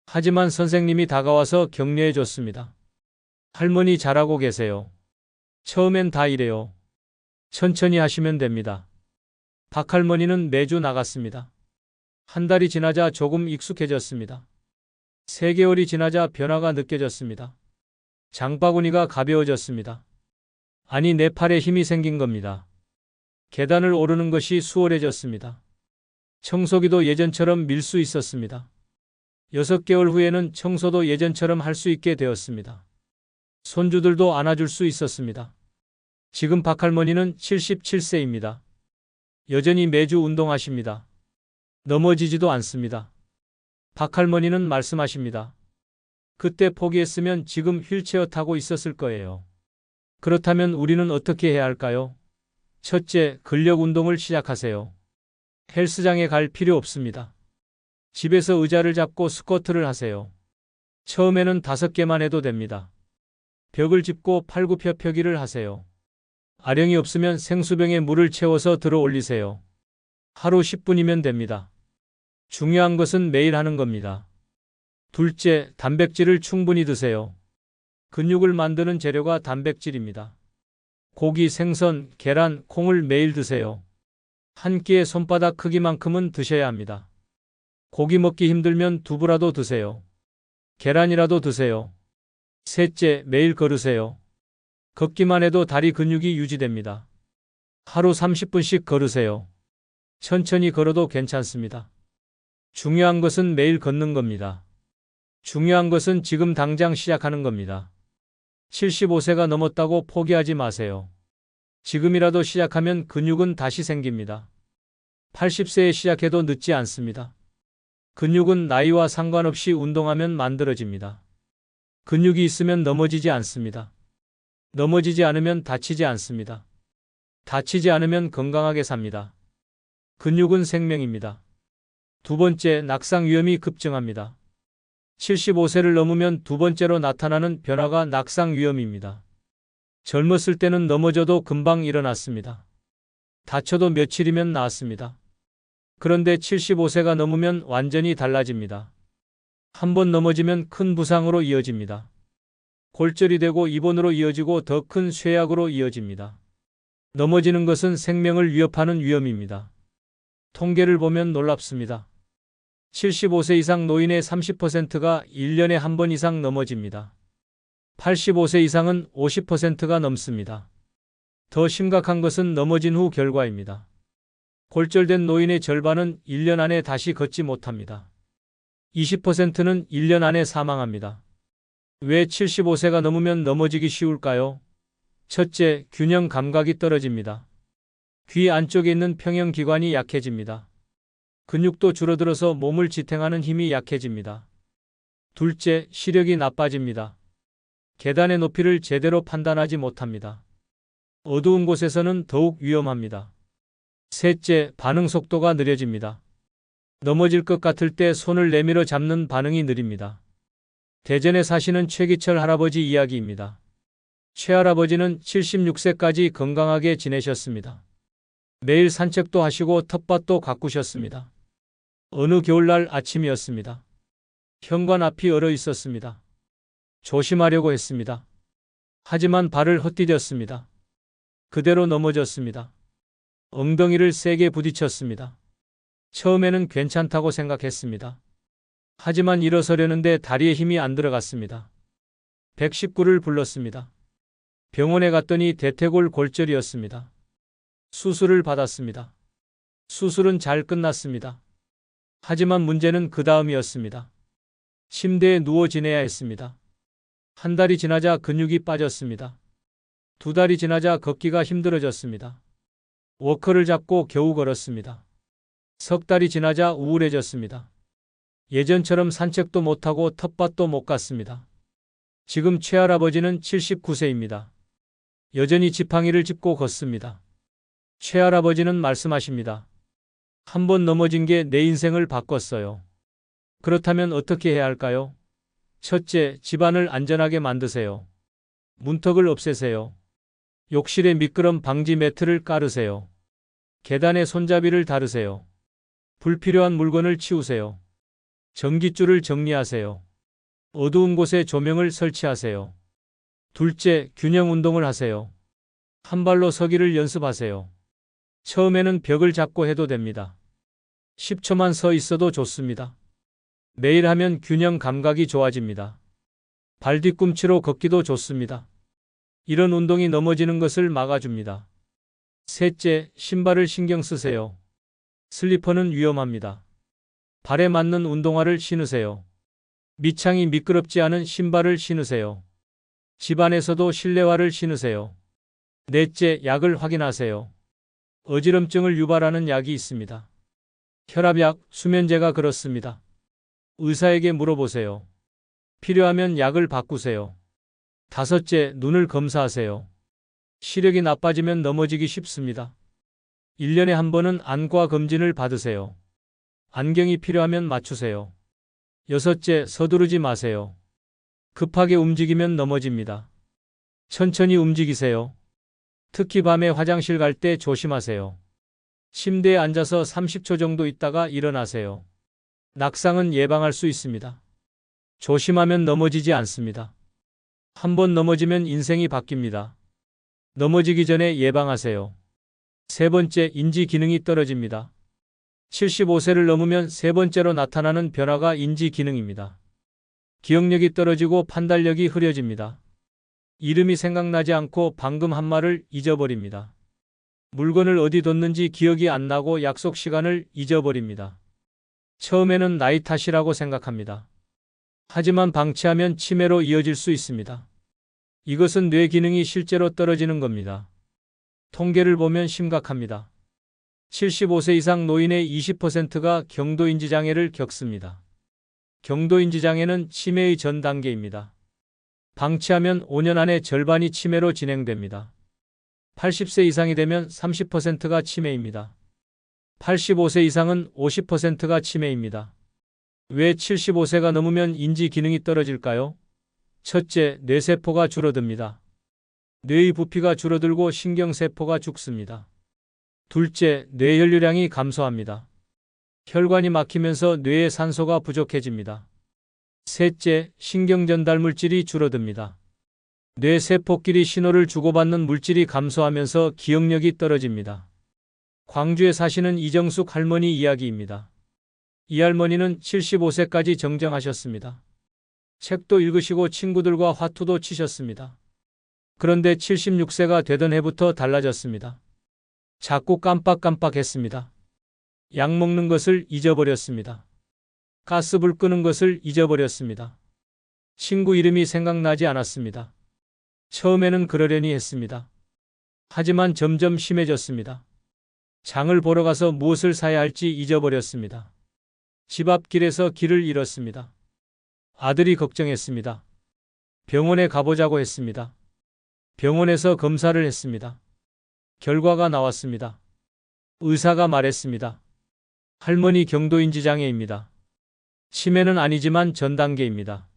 하지만 선생님이 다가와서 격려해 줬습니다. 할머니 잘하고 계세요. 처음엔 다 이래요. 천천히 하시면 됩니다. 박할머니는 매주 나갔습니다. 한 달이 지나자 조금 익숙해졌습니다. 3개월이 지나자 변화가 느껴졌습니다. 장바구니가 가벼워졌습니다. 아니, 내 팔에 힘이 생긴 겁니다. 계단을 오르는 것이 수월해졌습니다. 청소기도 예전처럼 밀 수 있었습니다. 6개월 후에는 청소도 예전처럼 할 수 있게 되었습니다. 손주들도 안아줄 수 있었습니다. 지금 박할머니는 77세입니다. 여전히 매주 운동하십니다. 넘어지지도 않습니다. 박할머니는 말씀하십니다. 그때 포기했으면 지금 휠체어 타고 있었을 거예요. 그렇다면 우리는 어떻게 해야 할까요? 첫째, 근력 운동을 시작하세요. 헬스장에 갈 필요 없습니다. 집에서 의자를 잡고 스쿼트를 하세요. 처음에는 5개만 해도 됩니다. 벽을 짚고 팔굽혀펴기를 하세요. 아령이 없으면 생수병에 물을 채워서 들어 올리세요. 하루 10분이면 됩니다. 중요한 것은 매일 하는 겁니다. 둘째, 단백질을 충분히 드세요. 근육을 만드는 재료가 단백질입니다. 고기, 생선, 계란, 콩을 매일 드세요. 한 끼에 손바닥 크기만큼은 드셔야 합니다. 고기 먹기 힘들면 두부라도 드세요. 계란이라도 드세요. 셋째, 매일 걸으세요. 걷기만 해도 다리 근육이 유지됩니다. 하루 30분씩 걸으세요. 천천히 걸어도 괜찮습니다. 중요한 것은 매일 걷는 겁니다. 중요한 것은 지금 당장 시작하는 겁니다. 75세가 넘었다고 포기하지 마세요. 지금이라도 시작하면 근육은 다시 생깁니다. 80세에 시작해도 늦지 않습니다. 근육은 나이와 상관없이 운동하면 만들어집니다. 근육이 있으면 넘어지지 않습니다. 넘어지지 않으면 다치지 않습니다. 다치지 않으면 건강하게 삽니다. 근육은 생명입니다. 두 번째, 낙상 위험이 급증합니다. 75세를 넘으면 두 번째로 나타나는 변화가 낙상 위험입니다. 젊었을 때는 넘어져도 금방 일어났습니다. 다쳐도 며칠이면 나았습니다. 그런데 75세가 넘으면 완전히 달라집니다. 한 번 넘어지면 큰 부상으로 이어집니다. 골절이 되고 입원으로 이어지고 더 큰 쇠약으로 이어집니다. 넘어지는 것은 생명을 위협하는 위험입니다. 통계를 보면 놀랍습니다. 75세 이상 노인의 30%가 1년에 한 번 이상 넘어집니다. 85세 이상은 50%가 넘습니다. 더 심각한 것은 넘어진 후 결과입니다. 골절된 노인의 절반은 1년 안에 다시 걷지 못합니다. 20%는 1년 안에 사망합니다. 왜 75세가 넘으면 넘어지기 쉬울까요? 첫째, 균형 감각이 떨어집니다. 귀 안쪽에 있는 평형기관이 약해집니다. 근육도 줄어들어서 몸을 지탱하는 힘이 약해집니다. 둘째, 시력이 나빠집니다. 계단의 높이를 제대로 판단하지 못합니다. 어두운 곳에서는 더욱 위험합니다. 셋째, 반응 속도가 느려집니다. 넘어질 것 같을 때 손을 내밀어 잡는 반응이 느립니다. 대전에 사시는 최기철 할아버지 이야기입니다. 최할아버지는 76세까지 건강하게 지내셨습니다. 매일 산책도 하시고 텃밭도 가꾸셨습니다. 어느 겨울날 아침이었습니다. 현관 앞이 얼어 있었습니다. 조심하려고 했습니다. 하지만 발을 헛디뎠습니다. 그대로 넘어졌습니다. 엉덩이를 세게 부딪혔습니다. 처음에는 괜찮다고 생각했습니다. 하지만 일어서려는데 다리에 힘이 안 들어갔습니다. 119를 불렀습니다. 병원에 갔더니 대퇴골 골절이었습니다. 수술을 받았습니다. 수술은 잘 끝났습니다. 하지만 문제는 그 다음이었습니다. 침대에 누워 지내야 했습니다. 한 달이 지나자 근육이 빠졌습니다. 두 달이 지나자 걷기가 힘들어졌습니다. 워커를 잡고 겨우 걸었습니다. 석 달이 지나자 우울해졌습니다. 예전처럼 산책도 못하고 텃밭도 못 갔습니다. 지금 최할아버지는 79세입니다. 여전히 지팡이를 짚고 걷습니다. 최할아버지는 말씀하십니다. 한 번 넘어진 게 내 인생을 바꿨어요. 그렇다면 어떻게 해야 할까요? 첫째, 집안을 안전하게 만드세요. 문턱을 없애세요. 욕실에 미끄럼 방지 매트를 깔으세요. 계단에 손잡이를 다루세요. 불필요한 물건을 치우세요. 전깃줄을 정리하세요. 어두운 곳에 조명을 설치하세요. 둘째, 균형 운동을 하세요. 한 발로 서기를 연습하세요. 처음에는 벽을 잡고 해도 됩니다. 10초만 서 있어도 좋습니다. 매일 하면 균형 감각이 좋아집니다. 발 뒤꿈치로 걷기도 좋습니다. 이런 운동이 넘어지는 것을 막아줍니다. 셋째, 신발을 신경 쓰세요. 슬리퍼는 위험합니다. 발에 맞는 운동화를 신으세요. 밑창이 미끄럽지 않은 신발을 신으세요. 집안에서도 실내화를 신으세요. 넷째, 약을 확인하세요. 어지럼증을 유발하는 약이 있습니다. 혈압약, 수면제가 그렇습니다. 의사에게 물어보세요. 필요하면 약을 바꾸세요. 다섯째, 눈을 검사하세요. 시력이 나빠지면 넘어지기 쉽습니다. 1년에 한 번은 안과 검진을 받으세요. 안경이 필요하면 맞추세요. 여섯째, 서두르지 마세요. 급하게 움직이면 넘어집니다. 천천히 움직이세요. 특히 밤에 화장실 갈 때 조심하세요. 침대에 앉아서 30초 정도 있다가 일어나세요. 낙상은 예방할 수 있습니다. 조심하면 넘어지지 않습니다. 한 번 넘어지면 인생이 바뀝니다. 넘어지기 전에 예방하세요. 세 번째, 인지 기능이 떨어집니다. 75세를 넘으면 세 번째로 나타나는 변화가 인지 기능입니다. 기억력이 떨어지고 판단력이 흐려집니다. 이름이 생각나지 않고 방금 한 말을 잊어버립니다. 물건을 어디 뒀는지 기억이 안 나고 약속 시간을 잊어버립니다. 처음에는 나이 탓이라고 생각합니다. 하지만 방치하면 치매로 이어질 수 있습니다. 이것은 뇌 기능이 실제로 떨어지는 겁니다. 통계를 보면 심각합니다. 75세 이상 노인의 20%가 경도인지 장애를 겪습니다. 경도인지 장애는 치매의 전 단계입니다. 방치하면 5년 안에 절반이 치매로 진행됩니다. 80세 이상이 되면 30%가 치매입니다. 85세 이상은 50%가 치매입니다. 왜 75세가 넘으면 인지 기능이 떨어질까요? 첫째, 뇌세포가 줄어듭니다. 뇌의 부피가 줄어들고 신경세포가 죽습니다. 둘째, 뇌혈류량이 감소합니다. 혈관이 막히면서 뇌에 산소가 부족해집니다. 셋째, 신경전달 물질이 줄어듭니다. 뇌세포끼리 신호를 주고받는 물질이 감소하면서 기억력이 떨어집니다. 광주에 사시는 이정숙 할머니 이야기입니다. 이 할머니는 75세까지 정정하셨습니다. 책도 읽으시고 친구들과 화투도 치셨습니다. 그런데 76세가 되던 해부터 달라졌습니다. 자꾸 깜빡깜빡했습니다. 약 먹는 것을 잊어버렸습니다. 가스불 끄는 것을 잊어버렸습니다. 친구 이름이 생각나지 않았습니다. 처음에는 그러려니 했습니다. 하지만 점점 심해졌습니다. 장을 보러 가서 무엇을 사야 할지 잊어버렸습니다. 집 앞길에서 길을 잃었습니다. 아들이 걱정했습니다. 병원에 가보자고 했습니다. 병원에서 검사를 했습니다. 결과가 나왔습니다. 의사가 말했습니다. 할머니 경도인지 장애입니다. 치매는 아니지만 전 단계입니다.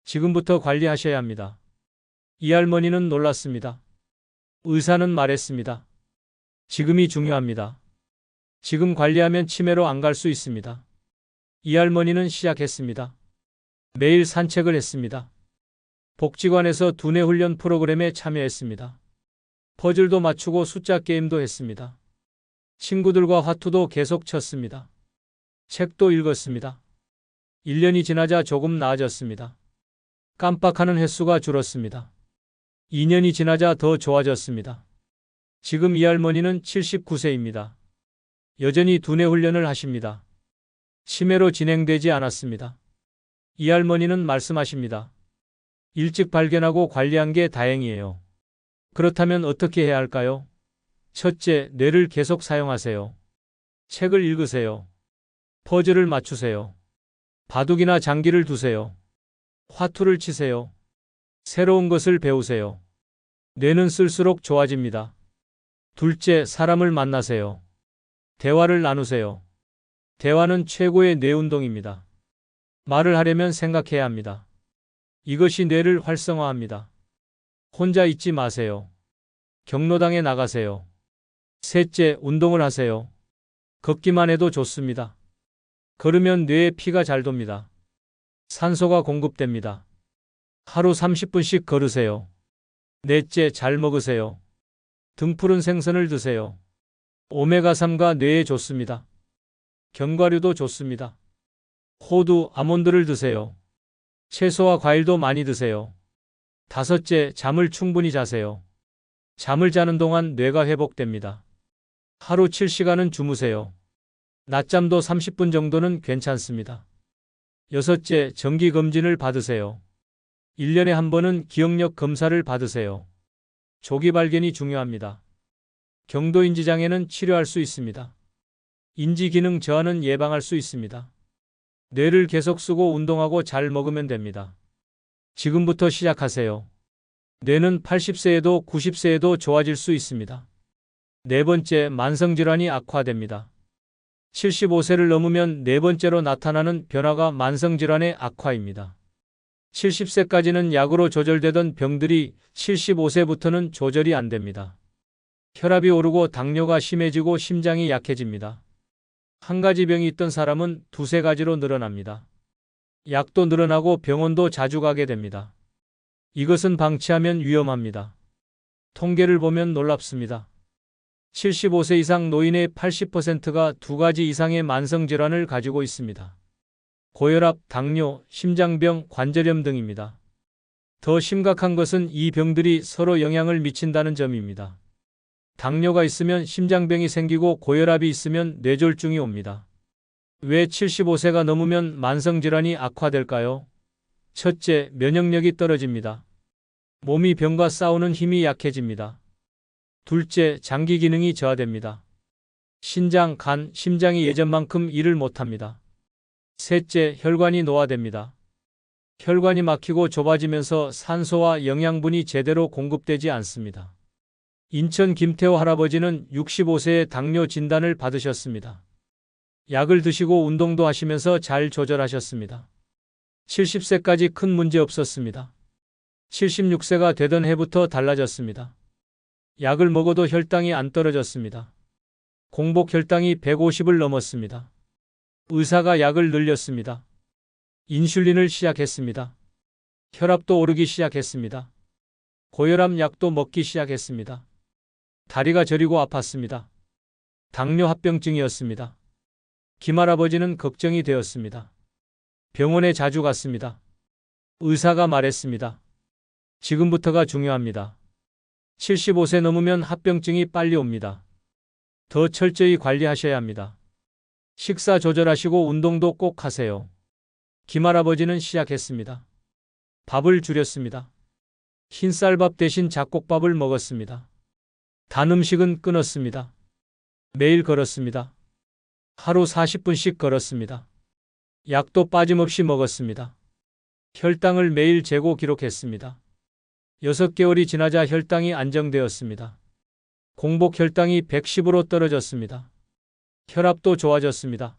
지금부터 관리하셔야 합니다. 이 할머니는 놀랐습니다. 의사는 말했습니다. 지금이 중요합니다. 지금 관리하면 치매로 안 갈 수 있습니다. 이 할머니는 시작했습니다. 매일 산책을 했습니다. 복지관에서 두뇌 훈련 프로그램에 참여했습니다. 퍼즐도 맞추고 숫자 게임도 했습니다. 친구들과 화투도 계속 쳤습니다. 책도 읽었습니다. 1년이 지나자 조금 나아졌습니다. 깜빡하는 횟수가 줄었습니다. 2년이 지나자 더 좋아졌습니다. 지금 이 할머니는 79세입니다. 여전히 두뇌 훈련을 하십니다. 치매로 진행되지 않았습니다. 이 할머니는 말씀하십니다. 일찍 발견하고 관리한 게 다행이에요. 그렇다면 어떻게 해야 할까요? 첫째, 뇌를 계속 사용하세요. 책을 읽으세요. 퍼즐을 맞추세요. 바둑이나 장기를 두세요. 화투를 치세요. 새로운 것을 배우세요. 뇌는 쓸수록 좋아집니다. 둘째, 사람을 만나세요. 대화를 나누세요. 대화는 최고의 뇌 운동입니다. 말을 하려면 생각해야 합니다. 이것이 뇌를 활성화합니다. 혼자 있지 마세요. 경로당에 나가세요. 셋째, 운동을 하세요. 걷기만 해도 좋습니다. 걸으면 뇌에 피가 잘 돕니다. 산소가 공급됩니다. 하루 30분씩 걸으세요. 넷째, 잘 먹으세요. 등푸른 생선을 드세요. 오메가3가 뇌에 좋습니다. 견과류도 좋습니다. 호두, 아몬드를 드세요. 채소와 과일도 많이 드세요. 다섯째, 잠을 충분히 자세요. 잠을 자는 동안 뇌가 회복됩니다. 하루 7시간은 주무세요. 낮잠도 30분 정도는 괜찮습니다. 여섯째, 정기검진을 받으세요. 1년에 한 번은 기억력 검사를 받으세요. 조기 발견이 중요합니다. 경도인지 장애는 치료할 수 있습니다. 인지기능 저하는 예방할 수 있습니다. 뇌를 계속 쓰고 운동하고 잘 먹으면 됩니다. 지금부터 시작하세요. 뇌는 80세에도 90세에도 좋아질 수 있습니다. 네 번째, 만성질환이 악화됩니다. 75세를 넘으면 네 번째로 나타나는 변화가 만성질환의 악화입니다. 70세까지는 약으로 조절되던 병들이 75세부터는 조절이 안 됩니다. 혈압이 오르고 당뇨가 심해지고 심장이 약해집니다. 한 가지 병이 있던 사람은 두세 가지로 늘어납니다. 약도 늘어나고 병원도 자주 가게 됩니다. 이것은 방치하면 위험합니다. 통계를 보면 놀랍습니다. 75세 이상 노인의 80%가 두 가지 이상의 만성질환을 가지고 있습니다. 고혈압, 당뇨, 심장병, 관절염 등입니다. 더 심각한 것은 이 병들이 서로 영향을 미친다는 점입니다. 당뇨가 있으면 심장병이 생기고 고혈압이 있으면 뇌졸중이 옵니다. 왜 75세가 넘으면 만성질환이 악화될까요? 첫째, 면역력이 떨어집니다. 몸이 병과 싸우는 힘이 약해집니다. 둘째, 장기 기능이 저하됩니다. 신장, 간, 심장이 예전만큼 일을 못합니다. 셋째, 혈관이 노화됩니다. 혈관이 막히고 좁아지면서 산소와 영양분이 제대로 공급되지 않습니다. 인천 김태호 할아버지는 65세에 당뇨 진단을 받으셨습니다. 약을 드시고 운동도 하시면서 잘 조절하셨습니다. 70세까지 큰 문제 없었습니다. 76세가 되던 해부터 달라졌습니다. 약을 먹어도 혈당이 안 떨어졌습니다. 공복 혈당이 150을 넘었습니다. 의사가 약을 늘렸습니다. 인슐린을 시작했습니다. 혈압도 오르기 시작했습니다. 고혈압 약도 먹기 시작했습니다. 다리가 저리고 아팠습니다. 당뇨 합병증이었습니다. 김할아버지는 걱정이 되었습니다. 병원에 자주 갔습니다. 의사가 말했습니다. 지금부터가 중요합니다. 75세 넘으면 합병증이 빨리 옵니다. 더 철저히 관리하셔야 합니다. 식사 조절하시고 운동도 꼭 하세요. 김할아버지는 시작했습니다. 밥을 줄였습니다. 흰쌀밥 대신 잡곡밥을 먹었습니다. 단 음식은 끊었습니다. 매일 걸었습니다. 하루 40분씩 걸었습니다. 약도 빠짐없이 먹었습니다. 혈당을 매일 재고 기록했습니다. 6개월이 지나자 혈당이 안정되었습니다. 공복 혈당이 110으로 떨어졌습니다. 혈압도 좋아졌습니다.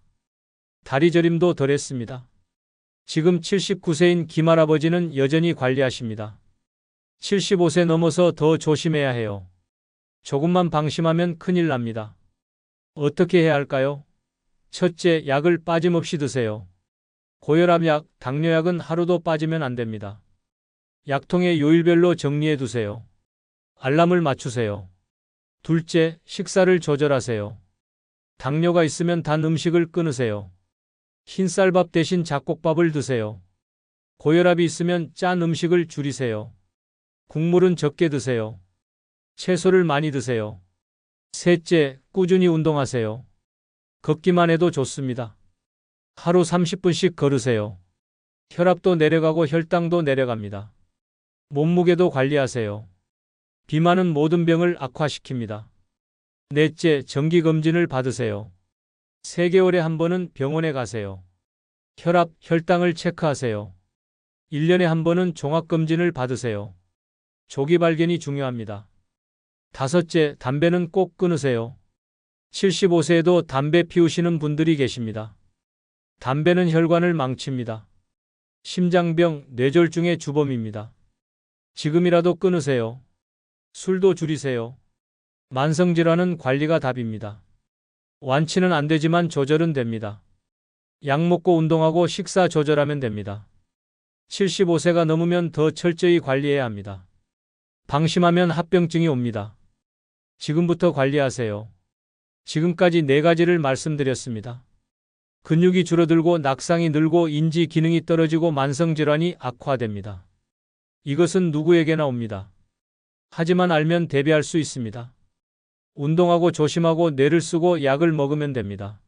다리 저림도 덜했습니다. 지금 79세인 김할아버지는 여전히 관리하십니다. 75세 넘어서 더 조심해야 해요. 조금만 방심하면 큰일 납니다. 어떻게 해야 할까요? 첫째, 약을 빠짐없이 드세요. 고혈압 약, 당뇨약은 하루도 빠지면 안 됩니다. 약통에 요일별로 정리해 두세요. 알람을 맞추세요. 둘째, 식사를 조절하세요. 당뇨가 있으면 단 음식을 끊으세요. 흰쌀밥 대신 잡곡밥을 드세요. 고혈압이 있으면 짠 음식을 줄이세요. 국물은 적게 드세요. 채소를 많이 드세요. 셋째, 꾸준히 운동하세요. 걷기만 해도 좋습니다. 하루 30분씩 걸으세요. 혈압도 내려가고 혈당도 내려갑니다. 몸무게도 관리하세요. 비만은 모든 병을 악화시킵니다. 넷째, 정기검진을 받으세요. 3개월에 한 번은 병원에 가세요. 혈압, 혈당을 체크하세요. 1년에 한 번은 종합검진을 받으세요. 조기 발견이 중요합니다. 다섯째, 담배는 꼭 끊으세요. 75세에도 담배 피우시는 분들이 계십니다. 담배는 혈관을 망칩니다. 심장병, 뇌졸중의 주범입니다. 지금이라도 끊으세요. 술도 줄이세요. 만성질환은 관리가 답입니다. 완치는 안 되지만 조절은 됩니다. 약 먹고 운동하고 식사 조절하면 됩니다. 75세가 넘으면 더 철저히 관리해야 합니다. 방심하면 합병증이 옵니다. 지금부터 관리하세요. 지금까지 4가지를 말씀드렸습니다. 근육이 줄어들고 낙상이 늘고 인지 기능이 떨어지고 만성질환이 악화됩니다. 이것은 누구에게나 옵니다. 하지만 알면 대비할 수 있습니다. 운동하고 조심하고 뇌를 쓰고 약을 먹으면 됩니다.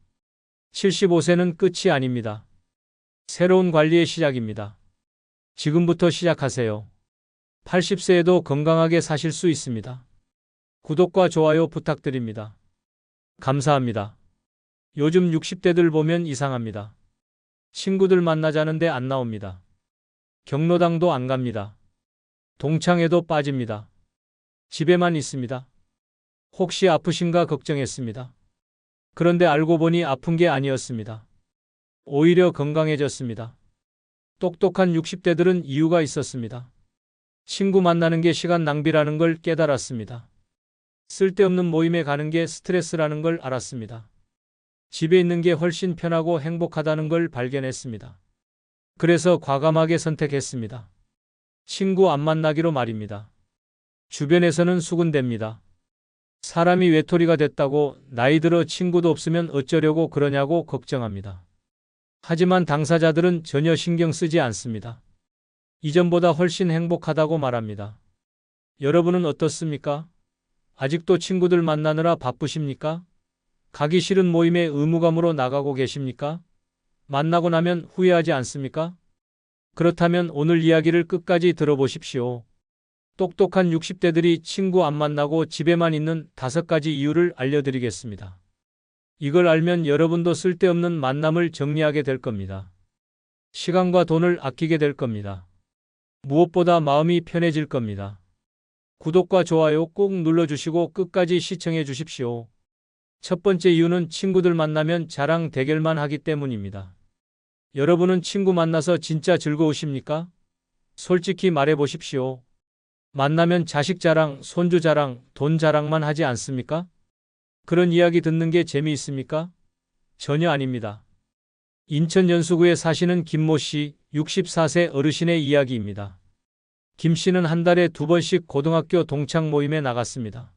75세는 끝이 아닙니다. 새로운 관리의 시작입니다. 지금부터 시작하세요. 80세에도 건강하게 사실 수 있습니다. 구독과 좋아요 부탁드립니다. 감사합니다. 요즘 60대들 보면 이상합니다. 친구들 만나자는데 안 나옵니다. 경로당도 안 갑니다. 동창회도 빠집니다. 집에만 있습니다. 혹시 아프신가 걱정했습니다. 그런데 알고 보니 아픈 게 아니었습니다. 오히려 건강해졌습니다. 똑똑한 60대들은 이유가 있었습니다. 친구 만나는 게 시간 낭비라는 걸 깨달았습니다. 쓸데없는 모임에 가는 게 스트레스라는 걸 알았습니다. 집에 있는 게 훨씬 편하고 행복하다는 걸 발견했습니다. 그래서 과감하게 선택했습니다. 친구 안 만나기로 말입니다. 주변에서는 수군댑니다. 사람이 외톨이가 됐다고 나이 들어 친구도 없으면 어쩌려고 그러냐고 걱정합니다. 하지만 당사자들은 전혀 신경 쓰지 않습니다. 이전보다 훨씬 행복하다고 말합니다. 여러분은 어떻습니까? 아직도 친구들 만나느라 바쁘십니까? 가기 싫은 모임에 의무감으로 나가고 계십니까? 만나고 나면 후회하지 않습니까? 그렇다면 오늘 이야기를 끝까지 들어보십시오. 똑똑한 60대들이 친구 안 만나고 집에만 있는 5가지 이유를 알려드리겠습니다. 이걸 알면 여러분도 쓸데없는 만남을 정리하게 될 겁니다. 시간과 돈을 아끼게 될 겁니다. 무엇보다 마음이 편해질 겁니다. 구독과 좋아요 꼭 눌러주시고 끝까지 시청해 주십시오. 첫 번째 이유는 친구들 만나면 자랑 대결만 하기 때문입니다. 여러분은 친구 만나서 진짜 즐거우십니까? 솔직히 말해 보십시오. 만나면 자식 자랑, 손주 자랑, 돈 자랑만 하지 않습니까? 그런 이야기 듣는 게 재미있습니까? 전혀 아닙니다. 인천 연수구에 사시는 김모 씨, 64세 어르신의 이야기입니다. 김 씨는 한 달에 2번씩 고등학교 동창 모임에 나갔습니다.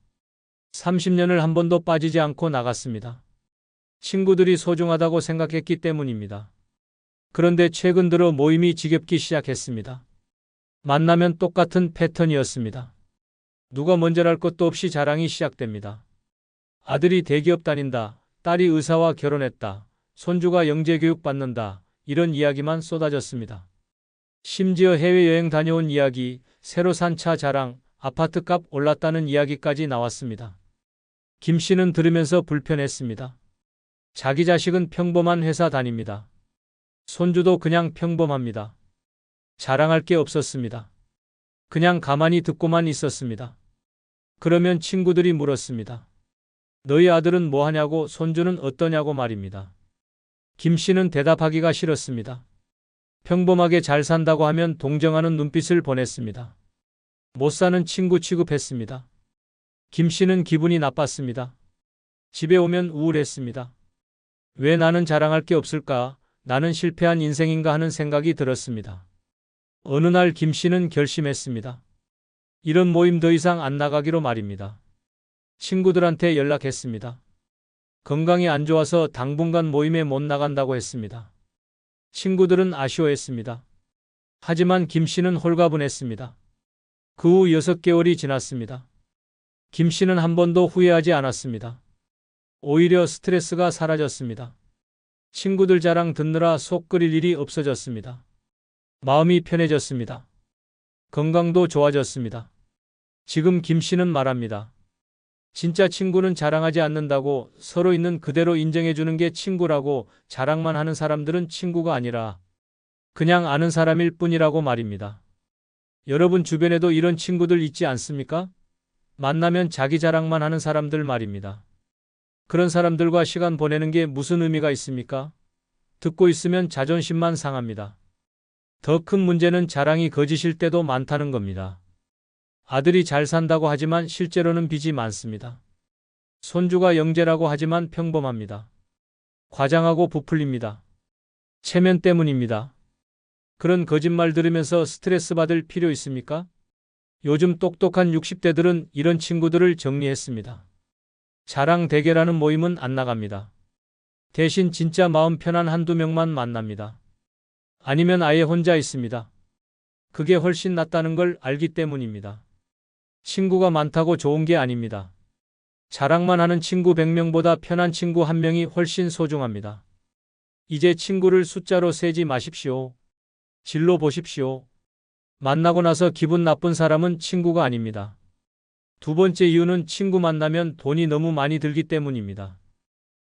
30년을 한 번도 빠지지 않고 나갔습니다. 친구들이 소중하다고 생각했기 때문입니다. 그런데 최근 들어 모임이 지겹기 시작했습니다. 만나면 똑같은 패턴이었습니다. 누가 먼저랄 것도 없이 자랑이 시작됩니다. 아들이 대기업 다닌다, 딸이 의사와 결혼했다, 손주가 영재교육 받는다, 이런 이야기만 쏟아졌습니다. 심지어 해외여행 다녀온 이야기, 새로 산 차 자랑, 아파트값 올랐다는 이야기까지 나왔습니다. 김 씨는 들으면서 불편했습니다. 자기 자식은 평범한 회사 다닙니다. 손주도 그냥 평범합니다. 자랑할 게 없었습니다. 그냥 가만히 듣고만 있었습니다. 그러면 친구들이 물었습니다. 너희 아들은 뭐 하냐고, 손주는 어떠냐고 말입니다. 김 씨는 대답하기가 싫었습니다. 평범하게 잘 산다고 하면 동정하는 눈빛을 보냈습니다. 못 사는 친구 취급했습니다. 김 씨는 기분이 나빴습니다. 집에 오면 우울했습니다. 왜 나는 자랑할 게 없을까? 나는 실패한 인생인가 하는 생각이 들었습니다. 어느 날 김 씨는 결심했습니다. 이런 모임 더 이상 안 나가기로 말입니다. 친구들한테 연락했습니다. 건강이 안 좋아서 당분간 모임에 못 나간다고 했습니다. 친구들은 아쉬워했습니다. 하지만 김 씨는 홀가분했습니다. 그 후 6개월이 지났습니다. 김 씨는 한 번도 후회하지 않았습니다. 오히려 스트레스가 사라졌습니다. 친구들 자랑 듣느라 속 끓일 일이 없어졌습니다. 마음이 편해졌습니다. 건강도 좋아졌습니다. 지금 김 씨는 말합니다. 진짜 친구는 자랑하지 않는다고, 서로 있는 그대로 인정해주는 게 친구라고. 자랑만 하는 사람들은 친구가 아니라 그냥 아는 사람일 뿐이라고 말입니다. 여러분 주변에도 이런 친구들 있지 않습니까? 만나면 자기 자랑만 하는 사람들 말입니다. 그런 사람들과 시간 보내는 게 무슨 의미가 있습니까? 듣고 있으면 자존심만 상합니다. 더 큰 문제는 자랑이 거짓일 때도 많다는 겁니다. 아들이 잘 산다고 하지만 실제로는 빚이 많습니다. 손주가 영재라고 하지만 평범합니다. 과장하고 부풀립니다. 체면 때문입니다. 그런 거짓말 들으면서 스트레스 받을 필요 있습니까? 요즘 똑똑한 60대들은 이런 친구들을 정리했습니다. 자랑 대결하는 모임은 안 나갑니다. 대신 진짜 마음 편한 한두 명만 만납니다. 아니면 아예 혼자 있습니다. 그게 훨씬 낫다는 걸 알기 때문입니다. 친구가 많다고 좋은 게 아닙니다. 자랑만 하는 친구 100명보다 편한 친구 1명이 훨씬 소중합니다. 이제 친구를 숫자로 세지 마십시오. 질로 보십시오. 만나고 나서 기분 나쁜 사람은 친구가 아닙니다. 두 번째 이유는 친구 만나면 돈이 너무 많이 들기 때문입니다.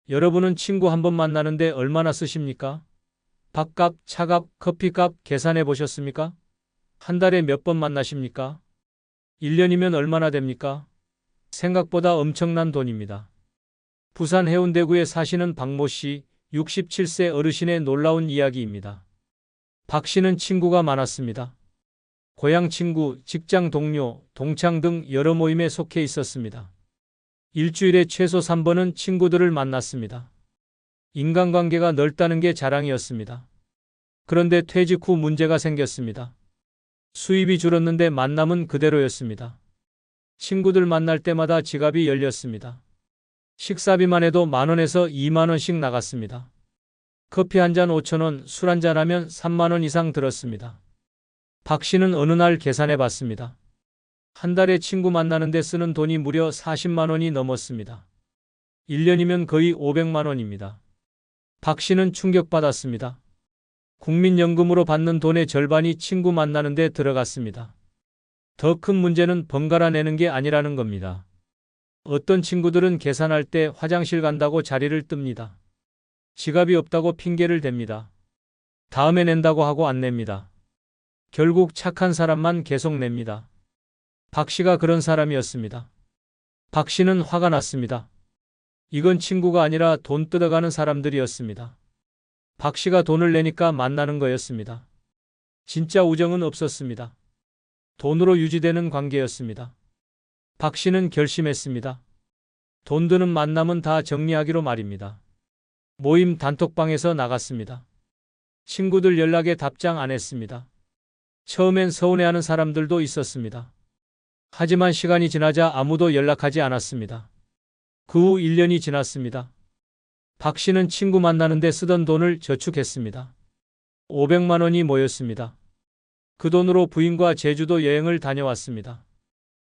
여러분은 친구 한 번 만나는데 얼마나 쓰십니까? 밥값, 차값, 커피값 계산해 보셨습니까? 한 달에 몇 번 만나십니까? 1년이면 얼마나 됩니까? 생각보다 엄청난 돈입니다. 부산 해운대구에 사시는 박모 씨, 67세 어르신의 놀라운 이야기입니다. 박 씨는 친구가 많았습니다. 고향 친구, 직장 동료, 동창 등 여러 모임에 속해 있었습니다. 일주일에 최소 3번은 친구들을 만났습니다. 인간관계가 넓다는 게 자랑이었습니다. 그런데 퇴직 후 문제가 생겼습니다. 수입이 줄었는데 만남은 그대로였습니다. 친구들 만날 때마다 지갑이 열렸습니다. 식사비만 해도 10,000원에서 20,000원씩 나갔습니다. 커피 한 잔 5,000원, 술 한 잔 하면 30,000원 이상 들었습니다. 박 씨는 어느 날 계산해 봤습니다. 한 달에 친구 만나는데 쓰는 돈이 무려 40만 원이 넘었습니다. 1년이면 거의 500만 원입니다. 박 씨는 충격받았습니다. 국민연금으로 받는 돈의 절반이 친구 만나는 데 들어갔습니다. 더 큰 문제는 번갈아 내는 게 아니라는 겁니다. 어떤 친구들은 계산할 때 화장실 간다고 자리를 뜹니다. 지갑이 없다고 핑계를 댑니다. 다음에 낸다고 하고 안 냅니다. 결국 착한 사람만 계속 냅니다. 박 씨가 그런 사람이었습니다. 박 씨는 화가 났습니다. 이건 친구가 아니라 돈 뜯어가는 사람들이었습니다. 박 씨가 돈을 내니까 만나는 거였습니다. 진짜 우정은 없었습니다. 돈으로 유지되는 관계였습니다. 박 씨는 결심했습니다. 돈 드는 만남은 다 정리하기로 말입니다. 모임 단톡방에서 나갔습니다. 친구들 연락에 답장 안 했습니다. 처음엔 서운해하는 사람들도 있었습니다. 하지만 시간이 지나자 아무도 연락하지 않았습니다. 그 후 1년이 지났습니다. 박 씨는 친구 만나는데 쓰던 돈을 저축했습니다. 500만 원이 모였습니다. 그 돈으로 부인과 제주도 여행을 다녀왔습니다.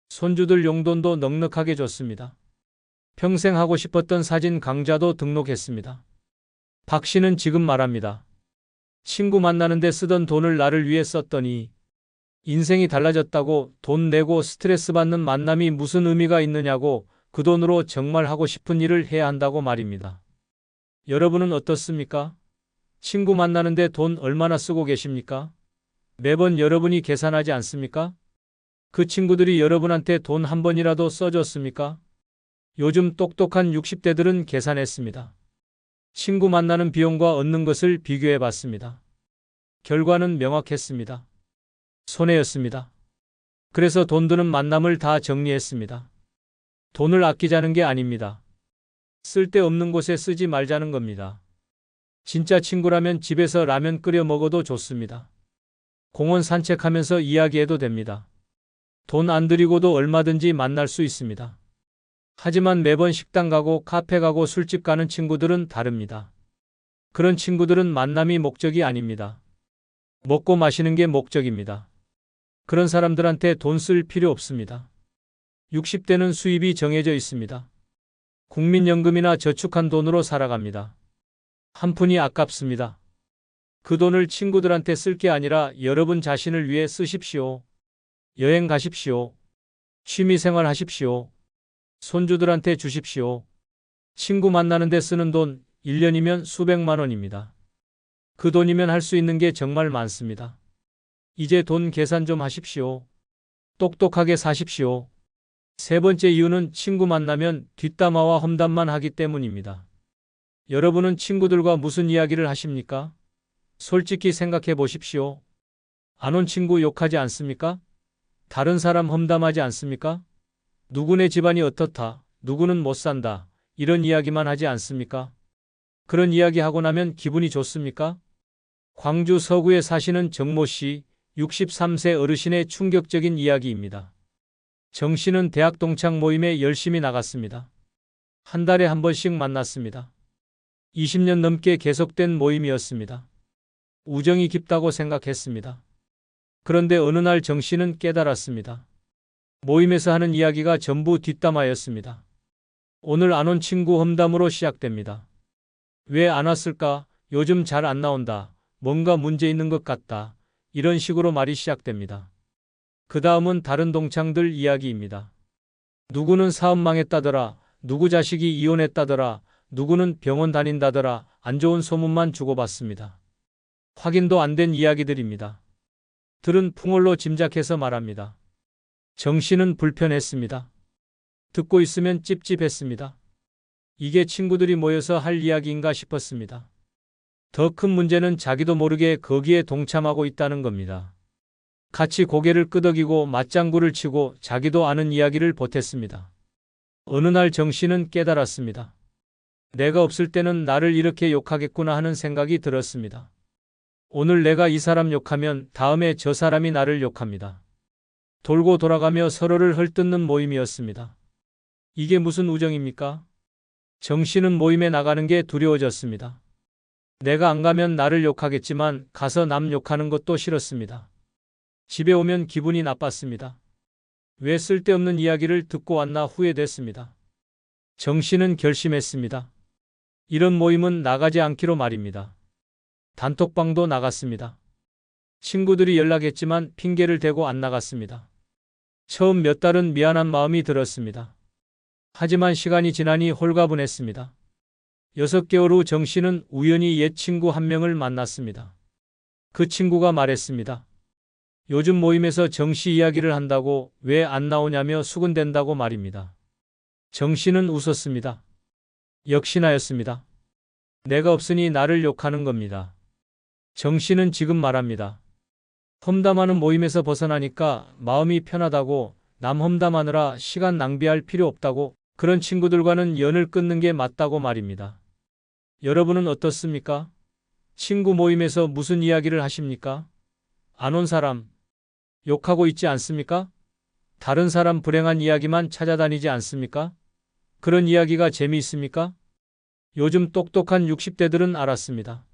손주들 용돈도 넉넉하게 줬습니다. 평생 하고 싶었던 사진 강좌도 등록했습니다. 박 씨는 지금 말합니다. 친구 만나는데 쓰던 돈을 나를 위해 썼더니 인생이 달라졌다고. 돈 내고 스트레스 받는 만남이 무슨 의미가 있느냐고. 그 돈으로 정말 하고 싶은 일을 해야 한다고 말입니다. 여러분은 어떻습니까? 친구 만나는데 돈 얼마나 쓰고 계십니까? 매번 여러분이 계산하지 않습니까? 그 친구들이 여러분한테 돈 한 번이라도 써줬습니까? 요즘 똑똑한 60대들은 계산했습니다. 친구 만나는 비용과 얻는 것을 비교해 봤습니다. 결과는 명확했습니다. 손해였습니다. 그래서 돈 드는 만남을 다 정리했습니다. 돈을 아끼자는 게 아닙니다. 쓸데없는 곳에 쓰지 말자는 겁니다. 진짜 친구라면 집에서 라면 끓여 먹어도 좋습니다. 공원 산책하면서 이야기해도 됩니다. 돈 안 들이고도 얼마든지 만날 수 있습니다. 하지만 매번 식당 가고 카페 가고 술집 가는 친구들은 다릅니다. 그런 친구들은 만남이 목적이 아닙니다. 먹고 마시는 게 목적입니다. 그런 사람들한테 돈 쓸 필요 없습니다. 60대는 수입이 정해져 있습니다. 국민연금이나 저축한 돈으로 살아갑니다. 한 푼이 아깝습니다. 그 돈을 친구들한테 쓸 게 아니라 여러분 자신을 위해 쓰십시오. 여행 가십시오. 취미생활 하십시오. 손주들한테 주십시오. 친구 만나는 데 쓰는 돈 1년이면 수백만 원입니다. 그 돈이면 할 수 있는 게 정말 많습니다. 이제 돈 계산 좀 하십시오. 똑똑하게 사십시오. 세 번째 이유는 친구 만나면 뒷담화와 험담만 하기 때문입니다. 여러분은 친구들과 무슨 이야기를 하십니까? 솔직히 생각해 보십시오. 안 온 친구 욕하지 않습니까? 다른 사람 험담하지 않습니까? 누구네 집안이 어떻다, 누구는 못 산다, 이런 이야기만 하지 않습니까? 그런 이야기 하고 나면 기분이 좋습니까? 광주 서구에 사시는 정모 씨, 63세 어르신의 충격적인 이야기입니다. 정 씨는 대학 동창 모임에 열심히 나갔습니다. 한 달에 한 번씩 만났습니다. 20년 넘게 계속된 모임이었습니다. 우정이 깊다고 생각했습니다. 그런데 어느 날 정 씨는 깨달았습니다. 모임에서 하는 이야기가 전부 뒷담화였습니다. 오늘 안 온 친구 험담으로 시작됩니다. 왜 안 왔을까? 요즘 잘 안 나온다. 뭔가 문제 있는 것 같다. 이런 식으로 말이 시작됩니다. 그 다음은 다른 동창들 이야기입니다. 누구는 사업 망했다더라. 누구 자식이 이혼했다더라. 누구는 병원 다닌다더라. 안 좋은 소문만 주고받습니다. 확인도 안 된 이야기들입니다. 들은 풍월로 짐작해서 말합니다. 정 씨는 불편했습니다. 듣고 있으면 찝찝했습니다. 이게 친구들이 모여서 할 이야기인가 싶었습니다. 더 큰 문제는 자기도 모르게 거기에 동참하고 있다는 겁니다. 같이 고개를 끄덕이고 맞장구를 치고 자기도 아는 이야기를 보탰습니다. 어느 날 정 씨는 깨달았습니다. 내가 없을 때는 나를 이렇게 욕하겠구나 하는 생각이 들었습니다. 오늘 내가 이 사람 욕하면 다음에 저 사람이 나를 욕합니다. 돌고 돌아가며 서로를 헐뜯는 모임이었습니다. 이게 무슨 우정입니까? 정 씨는 모임에 나가는 게 두려워졌습니다. 내가 안 가면 나를 욕하겠지만 가서 남 욕하는 것도 싫었습니다. 집에 오면 기분이 나빴습니다. 왜 쓸데없는 이야기를 듣고 왔나 후회됐습니다. 정 씨는 결심했습니다. 이런 모임은 나가지 않기로 말입니다. 단톡방도 나갔습니다. 친구들이 연락했지만 핑계를 대고 안 나갔습니다. 처음 몇 달은 미안한 마음이 들었습니다. 하지만 시간이 지나니 홀가분했습니다. 6개월 후 정 씨는 우연히 옛 친구 한 명을 만났습니다. 그 친구가 말했습니다. 요즘 모임에서 정씨 이야기를 한다고 왜 안 나오냐며 수군댄다고 말입니다. 정씨는 웃었습니다. 역시나였습니다. 내가 없으니 나를 욕하는 겁니다. 정씨는 지금 말합니다. 험담하는 모임에서 벗어나니까 마음이 편하다고, 남 험담하느라 시간 낭비할 필요 없다고, 그런 친구들과는 연을 끊는 게 맞다고 말입니다. 여러분은 어떻습니까? 친구 모임에서 무슨 이야기를 하십니까? 안 온 사람 욕하고 있지 않습니까? 다른 사람 불행한 이야기만 찾아다니지 않습니까? 그런 이야기가 재미있습니까? 요즘 똑똑한 60대들은 알았습니다.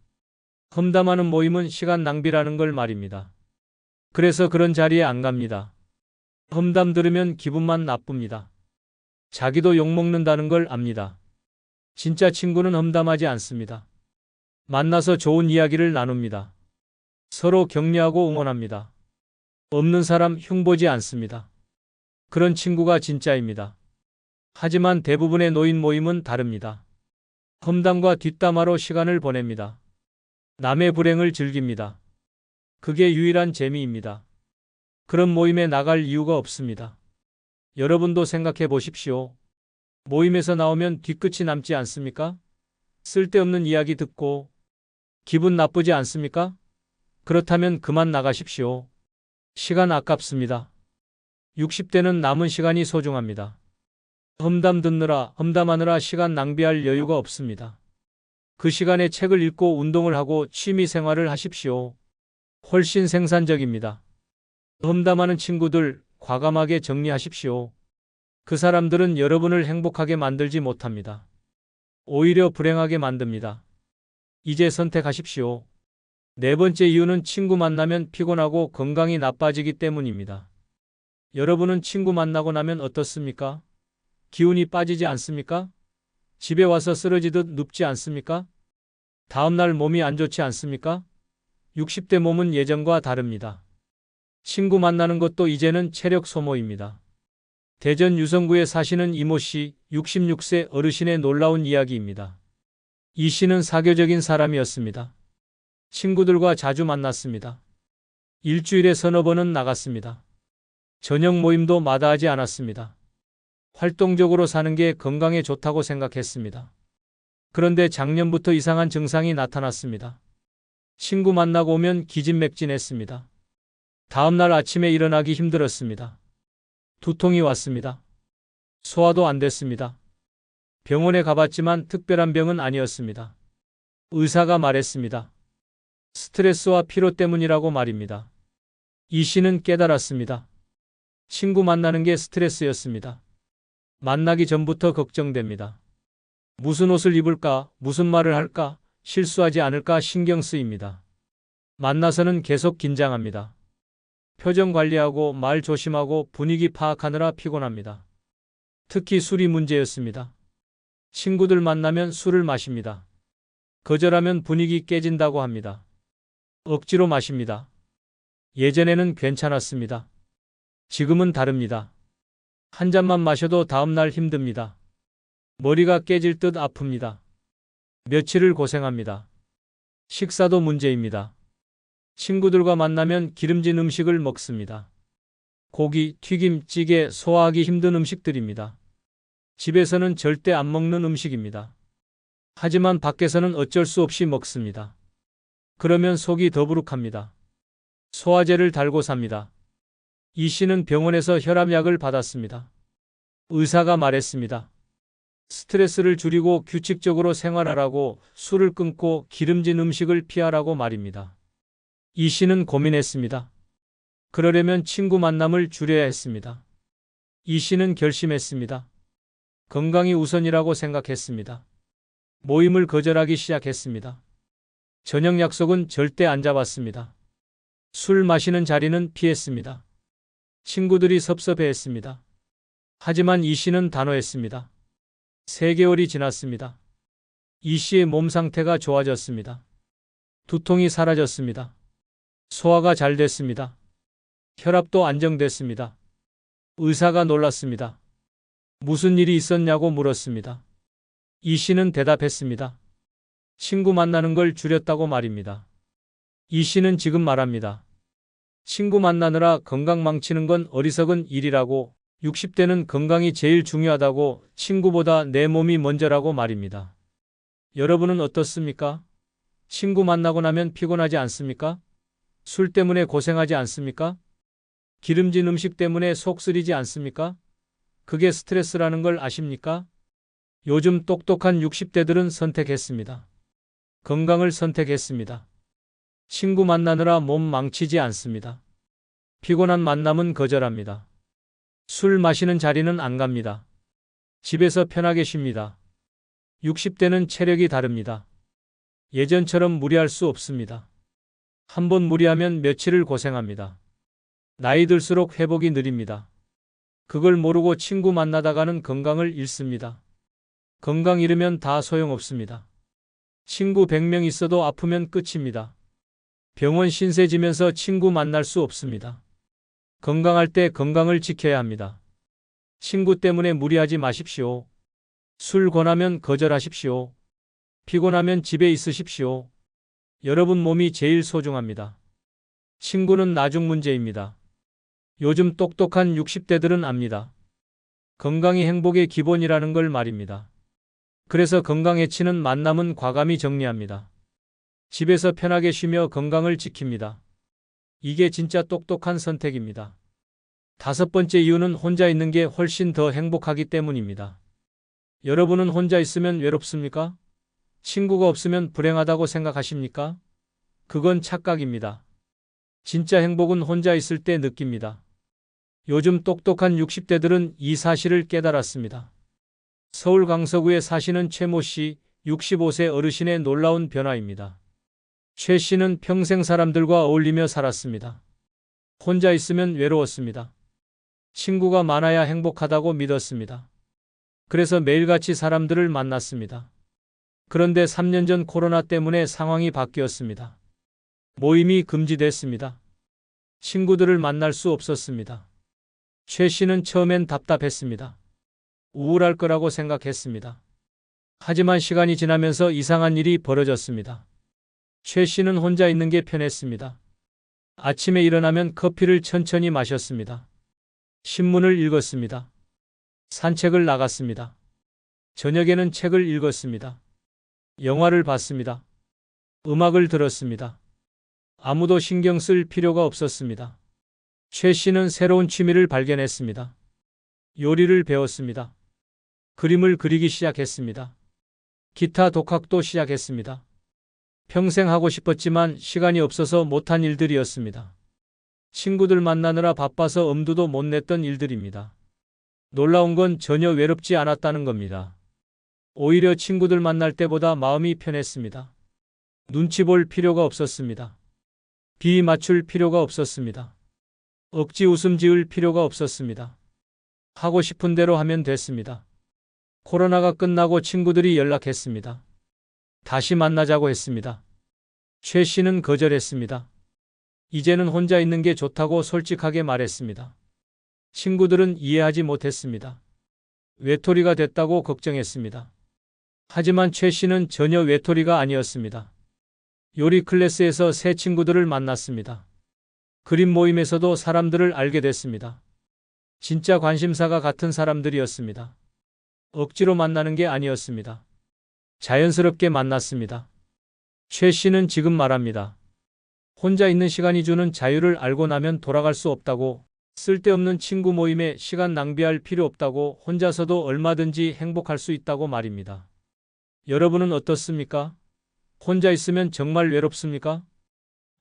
험담하는 모임은 시간 낭비라는 걸 말입니다. 그래서 그런 자리에 안 갑니다. 험담 들으면 기분만 나쁩니다. 자기도 욕먹는다는 걸 압니다. 진짜 친구는 험담하지 않습니다. 만나서 좋은 이야기를 나눕니다. 서로 격려하고 응원합니다. 없는 사람 흉보지 않습니다. 그런 친구가 진짜입니다. 하지만 대부분의 노인 모임은 다릅니다. 험담과 뒷담화로 시간을 보냅니다. 남의 불행을 즐깁니다. 그게 유일한 재미입니다. 그런 모임에 나갈 이유가 없습니다. 여러분도 생각해 보십시오. 모임에서 나오면 뒤끝이 남지 않습니까? 쓸데없는 이야기 듣고 기분 나쁘지 않습니까? 그렇다면 그만 나가십시오. 시간 아깝습니다. 60대는 남은 시간이 소중합니다. 험담 듣느라, 험담하느라 시간 낭비할 여유가 없습니다. 그 시간에 책을 읽고 운동을 하고 취미 생활을 하십시오. 훨씬 생산적입니다. 험담하는 친구들 과감하게 정리하십시오. 그 사람들은 여러분을 행복하게 만들지 못합니다. 오히려 불행하게 만듭니다. 이제 선택하십시오. 네 번째 이유는 친구 만나면 피곤하고 건강이 나빠지기 때문입니다. 여러분은 친구 만나고 나면 어떻습니까? 기운이 빠지지 않습니까? 집에 와서 쓰러지듯 눕지 않습니까? 다음날 몸이 안 좋지 않습니까? 60대 몸은 예전과 다릅니다. 친구 만나는 것도 이제는 체력 소모입니다. 대전 유성구에 사시는 이모 씨, 66세 어르신의 놀라운 이야기입니다. 이 씨는 사교적인 사람이었습니다. 친구들과 자주 만났습니다. 일주일에 서너 번은 나갔습니다. 저녁 모임도 마다하지 않았습니다. 활동적으로 사는 게 건강에 좋다고 생각했습니다. 그런데 작년부터 이상한 증상이 나타났습니다. 친구 만나고 오면 기진맥진했습니다. 다음날 아침에 일어나기 힘들었습니다. 두통이 왔습니다. 소화도 안 됐습니다. 병원에 가봤지만 특별한 병은 아니었습니다. 의사가 말했습니다. 스트레스와 피로 때문이라고 말입니다. 이 씨는 깨달았습니다. 친구 만나는 게 스트레스였습니다. 만나기 전부터 걱정됩니다. 무슨 옷을 입을까, 무슨 말을 할까, 실수하지 않을까 신경 쓰입니다. 만나서는 계속 긴장합니다. 표정 관리하고 말 조심하고 분위기 파악하느라 피곤합니다. 특히 술이 문제였습니다. 친구들 만나면 술을 마십니다. 거절하면 분위기 깨진다고 합니다. 억지로 마십니다. 예전에는 괜찮았습니다. 지금은 다릅니다. 한 잔만 마셔도 다음날 힘듭니다. 머리가 깨질 듯 아픕니다. 며칠을 고생합니다. 식사도 문제입니다. 친구들과 만나면 기름진 음식을 먹습니다. 고기, 튀김, 찌개, 소화하기 힘든 음식들입니다. 집에서는 절대 안 먹는 음식입니다. 하지만 밖에서는 어쩔 수 없이 먹습니다. 그러면 속이 더부룩합니다. 소화제를 달고 삽니다. 이 씨는 병원에서 혈압약을 받았습니다. 의사가 말했습니다. 스트레스를 줄이고 규칙적으로 생활하라고, 술을 끊고 기름진 음식을 피하라고 말입니다. 이 씨는 고민했습니다. 그러려면 친구 만남을 줄여야 했습니다. 이 씨는 결심했습니다. 건강이 우선이라고 생각했습니다. 모임을 거절하기 시작했습니다. 저녁 약속은 절대 안 잡았습니다. 술 마시는 자리는 피했습니다. 친구들이 섭섭해했습니다. 하지만 이 씨는 단호했습니다. 3개월이 지났습니다. 이 씨의 몸 상태가 좋아졌습니다. 두통이 사라졌습니다. 소화가 잘 됐습니다. 혈압도 안정됐습니다. 의사가 놀랐습니다. 무슨 일이 있었냐고 물었습니다. 이 씨는 대답했습니다. 친구 만나는 걸 줄였다고 말입니다. 이 씨는 지금 말합니다. 친구 만나느라 건강 망치는 건 어리석은 일이라고, 60대는 건강이 제일 중요하다고, 친구보다 내 몸이 먼저라고 말입니다. 여러분은 어떻습니까? 친구 만나고 나면 피곤하지 않습니까? 술 때문에 고생하지 않습니까? 기름진 음식 때문에 속 쓰리지 않습니까? 그게 스트레스라는 걸 아십니까? 요즘 똑똑한 60대들은 선택했습니다. 건강을 선택했습니다. 친구 만나느라 몸 망치지 않습니다. 피곤한 만남은 거절합니다. 술 마시는 자리는 안 갑니다. 집에서 편하게 쉽니다. 60대는 체력이 다릅니다. 예전처럼 무리할 수 없습니다. 한번 무리하면 며칠을 고생합니다. 나이 들수록 회복이 느립니다. 그걸 모르고 친구 만나다가는 건강을 잃습니다. 건강 잃으면 다 소용없습니다. 친구 100명 있어도 아프면 끝입니다. 병원 신세 지면서 친구 만날 수 없습니다. 건강할 때 건강을 지켜야 합니다. 친구 때문에 무리하지 마십시오. 술 권하면 거절하십시오. 피곤하면 집에 있으십시오. 여러분 몸이 제일 소중합니다. 친구는 나중 문제입니다. 요즘 똑똑한 60대들은 압니다. 건강이 행복의 기본이라는 걸 말입니다. 그래서 건강 해치는 만남은 과감히 정리합니다. 집에서 편하게 쉬며 건강을 지킵니다. 이게 진짜 똑똑한 선택입니다. 5번째 이유는 혼자 있는 게 훨씬 더 행복하기 때문입니다. 여러분은 혼자 있으면 외롭습니까? 친구가 없으면 불행하다고 생각하십니까? 그건 착각입니다. 진짜 행복은 혼자 있을 때 느낍니다. 요즘 똑똑한 60대들은 이 사실을 깨달았습니다. 서울 강서구에 사시는 최모 씨, 65세 어르신의 놀라운 변화입니다. 최 씨는 평생 사람들과 어울리며 살았습니다. 혼자 있으면 외로웠습니다. 친구가 많아야 행복하다고 믿었습니다. 그래서 매일같이 사람들을 만났습니다. 그런데 3년 전 코로나 때문에 상황이 바뀌었습니다. 모임이 금지됐습니다. 친구들을 만날 수 없었습니다. 최 씨는 처음엔 답답했습니다. 우울할 거라고 생각했습니다. 하지만 시간이 지나면서 이상한 일이 벌어졌습니다. 최 씨는 혼자 있는 게 편했습니다. 아침에 일어나면 커피를 천천히 마셨습니다. 신문을 읽었습니다. 산책을 나갔습니다. 저녁에는 책을 읽었습니다. 영화를 봤습니다. 음악을 들었습니다. 아무도 신경 쓸 필요가 없었습니다. 최 씨는 새로운 취미를 발견했습니다. 요리를 배웠습니다. 그림을 그리기 시작했습니다. 기타 독학도 시작했습니다. 평생 하고 싶었지만 시간이 없어서 못한 일들이었습니다. 친구들 만나느라 바빠서 엄두도 못 냈던 일들입니다. 놀라운 건 전혀 외롭지 않았다는 겁니다. 오히려 친구들 만날 때보다 마음이 편했습니다. 눈치 볼 필요가 없었습니다. 비 맞출 필요가 없었습니다. 억지 웃음 지을 필요가 없었습니다. 하고 싶은 대로 하면 됐습니다. 코로나가 끝나고 친구들이 연락했습니다. 다시 만나자고 했습니다. 최 씨는 거절했습니다. 이제는 혼자 있는 게 좋다고 솔직하게 말했습니다. 친구들은 이해하지 못했습니다. 외톨이가 됐다고 걱정했습니다. 하지만 최 씨는 전혀 외톨이가 아니었습니다. 요리 클래스에서 새 친구들을 만났습니다. 그림 모임에서도 사람들을 알게 됐습니다. 진짜 관심사가 같은 사람들이었습니다. 억지로 만나는 게 아니었습니다. 자연스럽게 만났습니다. 최 씨는 지금 말합니다. 혼자 있는 시간이 주는 자유를 알고 나면 돌아갈 수 없다고, 쓸데없는 친구 모임에 시간 낭비할 필요 없다고, 혼자서도 얼마든지 행복할 수 있다고 말입니다. 여러분은 어떻습니까? 혼자 있으면 정말 외롭습니까?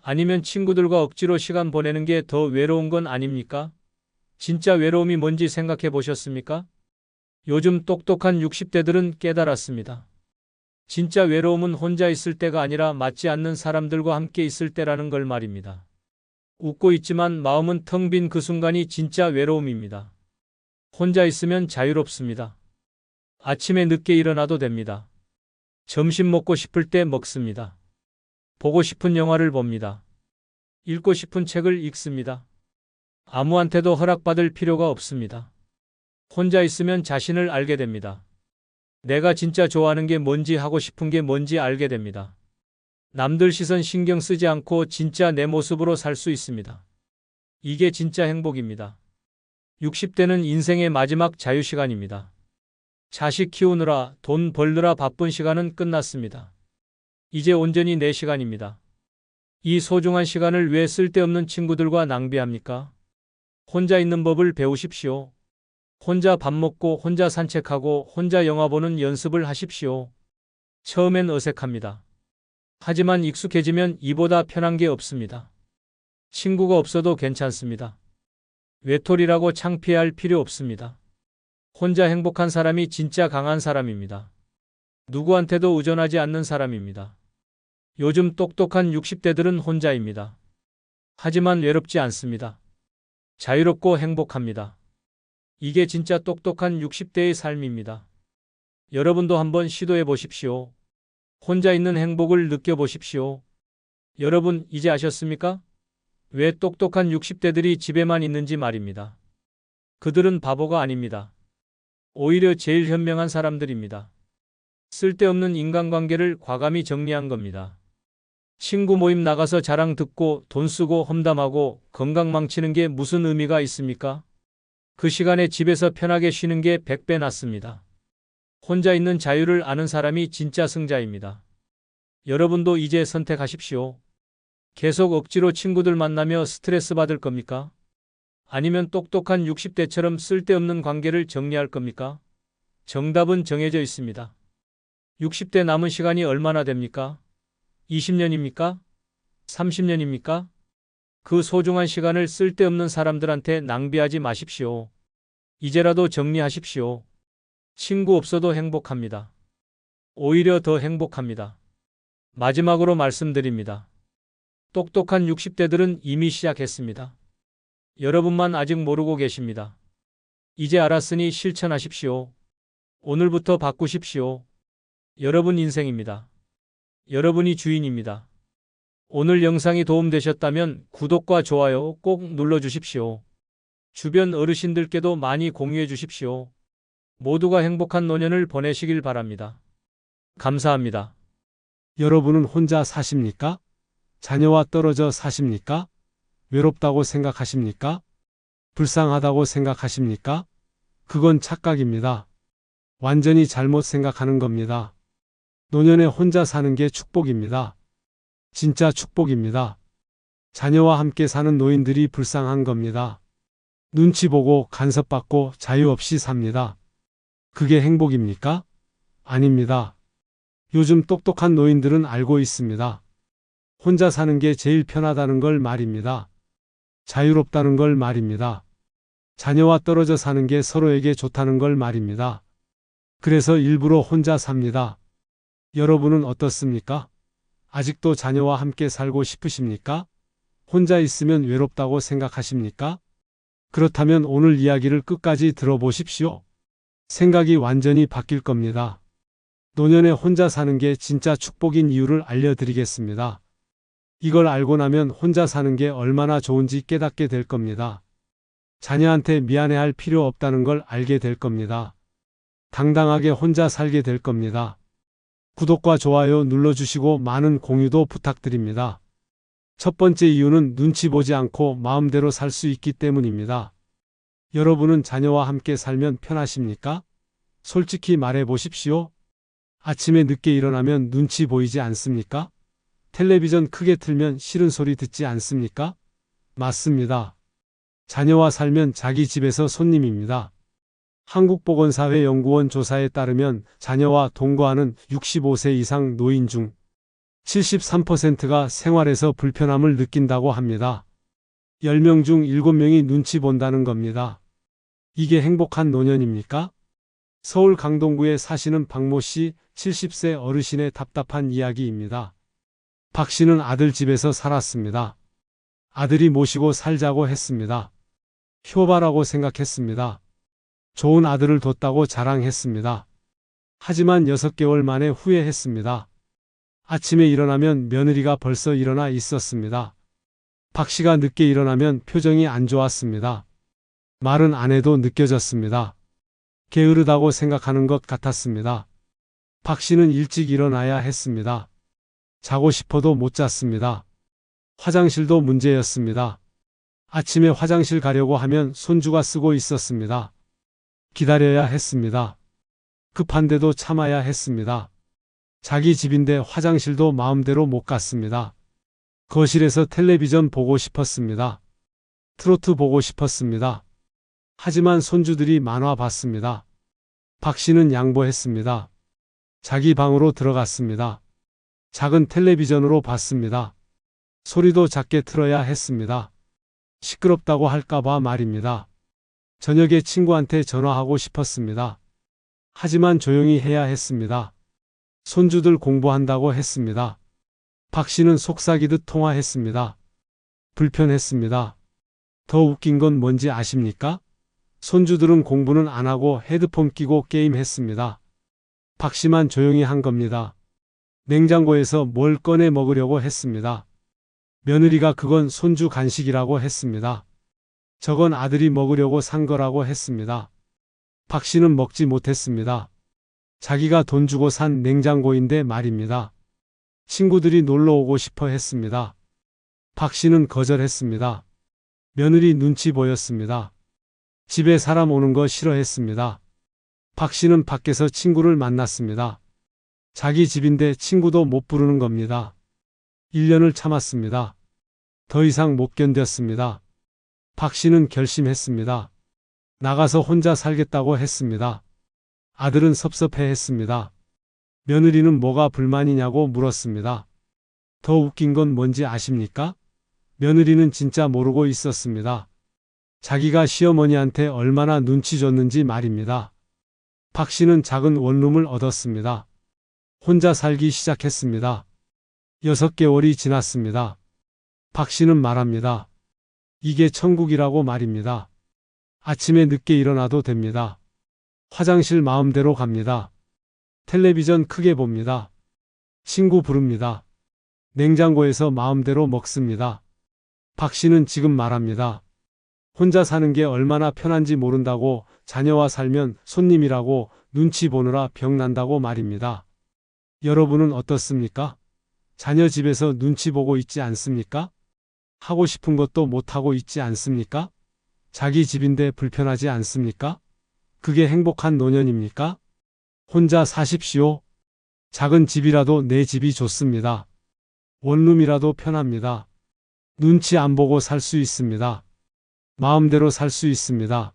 아니면 친구들과 억지로 시간 보내는 게 더 외로운 건 아닙니까? 진짜 외로움이 뭔지 생각해 보셨습니까? 요즘 똑똑한 60대들은 깨달았습니다. 진짜 외로움은 혼자 있을 때가 아니라 맞지 않는 사람들과 함께 있을 때라는 걸 말입니다. 웃고 있지만 마음은 텅 빈 그 순간이 진짜 외로움입니다. 혼자 있으면 자유롭습니다. 아침에 늦게 일어나도 됩니다. 점심 먹고 싶을 때 먹습니다. 보고 싶은 영화를 봅니다. 읽고 싶은 책을 읽습니다. 아무한테도 허락받을 필요가 없습니다. 혼자 있으면 자신을 알게 됩니다. 내가 진짜 좋아하는 게 뭔지, 하고 싶은 게 뭔지 알게 됩니다. 남들 시선 신경 쓰지 않고 진짜 내 모습으로 살 수 있습니다. 이게 진짜 행복입니다. 60대는 인생의 마지막 자유시간입니다. 자식 키우느라 돈 벌느라 바쁜 시간은 끝났습니다. 이제 온전히 내 시간입니다. 이 소중한 시간을 왜 쓸데없는 친구들과 낭비합니까? 혼자 있는 법을 배우십시오. 혼자 밥 먹고 혼자 산책하고 혼자 영화 보는 연습을 하십시오. 처음엔 어색합니다. 하지만 익숙해지면 이보다 편한 게 없습니다. 친구가 없어도 괜찮습니다. 외톨이라고 창피할 필요 없습니다. 혼자 행복한 사람이 진짜 강한 사람입니다. 누구한테도 의존하지 않는 사람입니다. 요즘 똑똑한 60대들은 혼자입니다. 하지만 외롭지 않습니다. 자유롭고 행복합니다. 이게 진짜 똑똑한 60대의 삶입니다. 여러분도 한번 시도해 보십시오. 혼자 있는 행복을 느껴보십시오. 여러분, 이제 아셨습니까? 왜 똑똑한 60대들이 집에만 있는지 말입니다. 그들은 바보가 아닙니다. 오히려 제일 현명한 사람들입니다. 쓸데없는 인간관계를 과감히 정리한 겁니다. 친구 모임 나가서 자랑 듣고 돈 쓰고 험담하고 건강 망치는 게 무슨 의미가 있습니까? 그 시간에 집에서 편하게 쉬는 게 100배 낫습니다. 혼자 있는 자유를 아는 사람이 진짜 승자입니다. 여러분도 이제 선택하십시오. 계속 억지로 친구들 만나며 스트레스 받을 겁니까? 아니면 똑똑한 60대처럼 쓸데없는 관계를 정리할 겁니까? 정답은 정해져 있습니다. 60대 남은 시간이 얼마나 됩니까? 20년입니까? 30년입니까? 그 소중한 시간을 쓸데없는 사람들한테 낭비하지 마십시오. 이제라도 정리하십시오. 친구 없어도 행복합니다. 오히려 더 행복합니다. 마지막으로 말씀드립니다. 똑똑한 60대들은 이미 시작했습니다. 여러분만 아직 모르고 계십니다. 이제 알았으니 실천하십시오. 오늘부터 바꾸십시오. 여러분 인생입니다. 여러분이 주인입니다. 오늘 영상이 도움되셨다면 구독과 좋아요 꼭 눌러주십시오. 주변 어르신들께도 많이 공유해 주십시오. 모두가 행복한 노년을 보내시길 바랍니다. 감사합니다. 여러분은 혼자 사십니까? 자녀와 떨어져 사십니까? 외롭다고 생각하십니까? 불쌍하다고 생각하십니까? 그건 착각입니다. 완전히 잘못 생각하는 겁니다. 노년에 혼자 사는 게 축복입니다. 진짜 축복입니다. 자녀와 함께 사는 노인들이 불쌍한 겁니다. 눈치 보고 간섭받고 자유 없이 삽니다. 그게 행복입니까? 아닙니다. 요즘 똑똑한 노인들은 알고 있습니다. 혼자 사는 게 제일 편하다는 걸 말입니다. 자유롭다는 걸 말입니다. 자녀와 떨어져 사는 게 서로에게 좋다는 걸 말입니다. 그래서 일부러 혼자 삽니다. 여러분은 어떻습니까? 아직도 자녀와 함께 살고 싶으십니까? 혼자 있으면 외롭다고 생각하십니까? 그렇다면 오늘 이야기를 끝까지 들어보십시오. 생각이 완전히 바뀔 겁니다. 노년에 혼자 사는 게 진짜 축복인 이유를 알려드리겠습니다. 이걸 알고 나면 혼자 사는 게 얼마나 좋은지 깨닫게 될 겁니다. 자녀한테 미안해할 필요 없다는 걸 알게 될 겁니다. 당당하게 혼자 살게 될 겁니다. 구독과 좋아요 눌러주시고 많은 공유도 부탁드립니다. 첫 번째 이유는 눈치 보지 않고 마음대로 살 수 있기 때문입니다. 여러분은 자녀와 함께 살면 편하십니까? 솔직히 말해 보십시오. 아침에 늦게 일어나면 눈치 보이지 않습니까? 텔레비전 크게 틀면 싫은 소리 듣지 않습니까? 맞습니다. 자녀와 살면 자기 집에서 손님입니다. 한국보건사회연구원 조사에 따르면 자녀와 동거하는 65세 이상 노인 중 73%가 생활에서 불편함을 느낀다고 합니다. 10명 중 7명이 눈치 본다는 겁니다. 이게 행복한 노년입니까? 서울 강동구에 사시는 박모 씨 70세 어르신의 답답한 이야기입니다. 박 씨는 아들 집에서 살았습니다. 아들이 모시고 살자고 했습니다. 효바라고 생각했습니다. 좋은 아들을 뒀다고 자랑했습니다. 하지만 6개월 만에 후회했습니다. 아침에 일어나면 며느리가 벌써 일어나 있었습니다. 박 씨가 늦게 일어나면 표정이 안 좋았습니다. 말은 안 해도 느껴졌습니다. 게으르다고 생각하는 것 같았습니다. 박 씨는 일찍 일어나야 했습니다. 자고 싶어도 못 잤습니다. 화장실도 문제였습니다. 아침에 화장실 가려고 하면 손주가 쓰고 있었습니다. 기다려야 했습니다. 급한데도 참아야 했습니다. 자기 집인데 화장실도 마음대로 못 갔습니다. 거실에서 텔레비전 보고 싶었습니다. 트로트 보고 싶었습니다. 하지만 손주들이 만화 봤습니다. 박 씨는 양보했습니다. 자기 방으로 들어갔습니다. 작은 텔레비전으로 봤습니다. 소리도 작게 틀어야 했습니다. 시끄럽다고 할까봐 말입니다. 저녁에 친구한테 전화하고 싶었습니다. 하지만 조용히 해야 했습니다. 손주들 공부한다고 했습니다. 박 씨는 속삭이듯 통화했습니다. 불편했습니다. 더 웃긴 건 뭔지 아십니까? 손주들은 공부는 안 하고 헤드폰 끼고 게임했습니다. 박 씨만 조용히 한 겁니다. 냉장고에서 뭘 꺼내 먹으려고 했습니다. 며느리가 그건 손주 간식이라고 했습니다. 저건 아들이 먹으려고 산 거라고 했습니다. 박 씨는 먹지 못했습니다. 자기가 돈 주고 산 냉장고인데 말입니다. 친구들이 놀러 오고 싶어 했습니다. 박 씨는 거절했습니다. 며느리 눈치 보였습니다. 집에 사람 오는 거 싫어했습니다. 박 씨는 밖에서 친구를 만났습니다. 자기 집인데 친구도 못 부르는 겁니다. 1년을 참았습니다. 더 이상 못 견뎠습니다. 박 씨는 결심했습니다. 나가서 혼자 살겠다고 했습니다. 아들은 섭섭해했습니다. 며느리는 뭐가 불만이냐고 물었습니다. 더 웃긴 건 뭔지 아십니까? 며느리는 진짜 모르고 있었습니다. 자기가 시어머니한테 얼마나 눈치 줬는지 말입니다. 박 씨는 작은 원룸을 얻었습니다. 혼자 살기 시작했습니다. 6개월이 지났습니다. 박 씨는 말합니다. 이게 천국이라고 말입니다. 아침에 늦게 일어나도 됩니다. 화장실 마음대로 갑니다. 텔레비전 크게 봅니다. 친구 부릅니다. 냉장고에서 마음대로 먹습니다. 박 씨는 지금 말합니다. 혼자 사는 게 얼마나 편한지 모른다고, 자녀와 살면 손님이라고 눈치 보느라 병 난다고 말입니다. 여러분은 어떻습니까? 자녀 집에서 눈치 보고 있지 않습니까? 하고 싶은 것도 못하고 있지 않습니까? 자기 집인데 불편하지 않습니까? 그게 행복한 노년입니까? 혼자 사십시오. 작은 집이라도 내 집이 좋습니다. 원룸이라도 편합니다. 눈치 안 보고 살 수 있습니다. 마음대로 살 수 있습니다.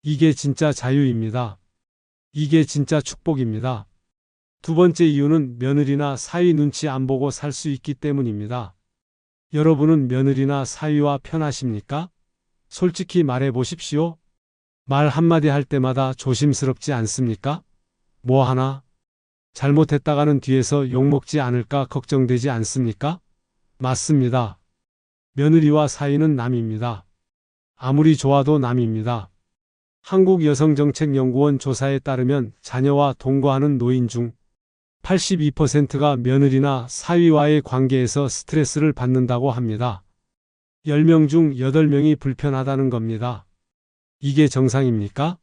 이게 진짜 자유입니다. 이게 진짜 축복입니다. 두 번째 이유는 며느리나 사위 눈치 안 보고 살 수 있기 때문입니다. 여러분은 며느리나 사위와 편하십니까? 솔직히 말해 보십시오. 말 한마디 할 때마다 조심스럽지 않습니까? 뭐 하나? 잘못했다가는 뒤에서 욕먹지 않을까 걱정되지 않습니까? 맞습니다. 며느리와 사위는 남입니다. 아무리 좋아도 남입니다. 한국여성정책연구원 조사에 따르면 자녀와 동거하는 노인 중 82%가 며느리나 사위와의 관계에서 스트레스를 받는다고 합니다. 10명 중 8명이 불편하다는 겁니다. 이게 정상입니까?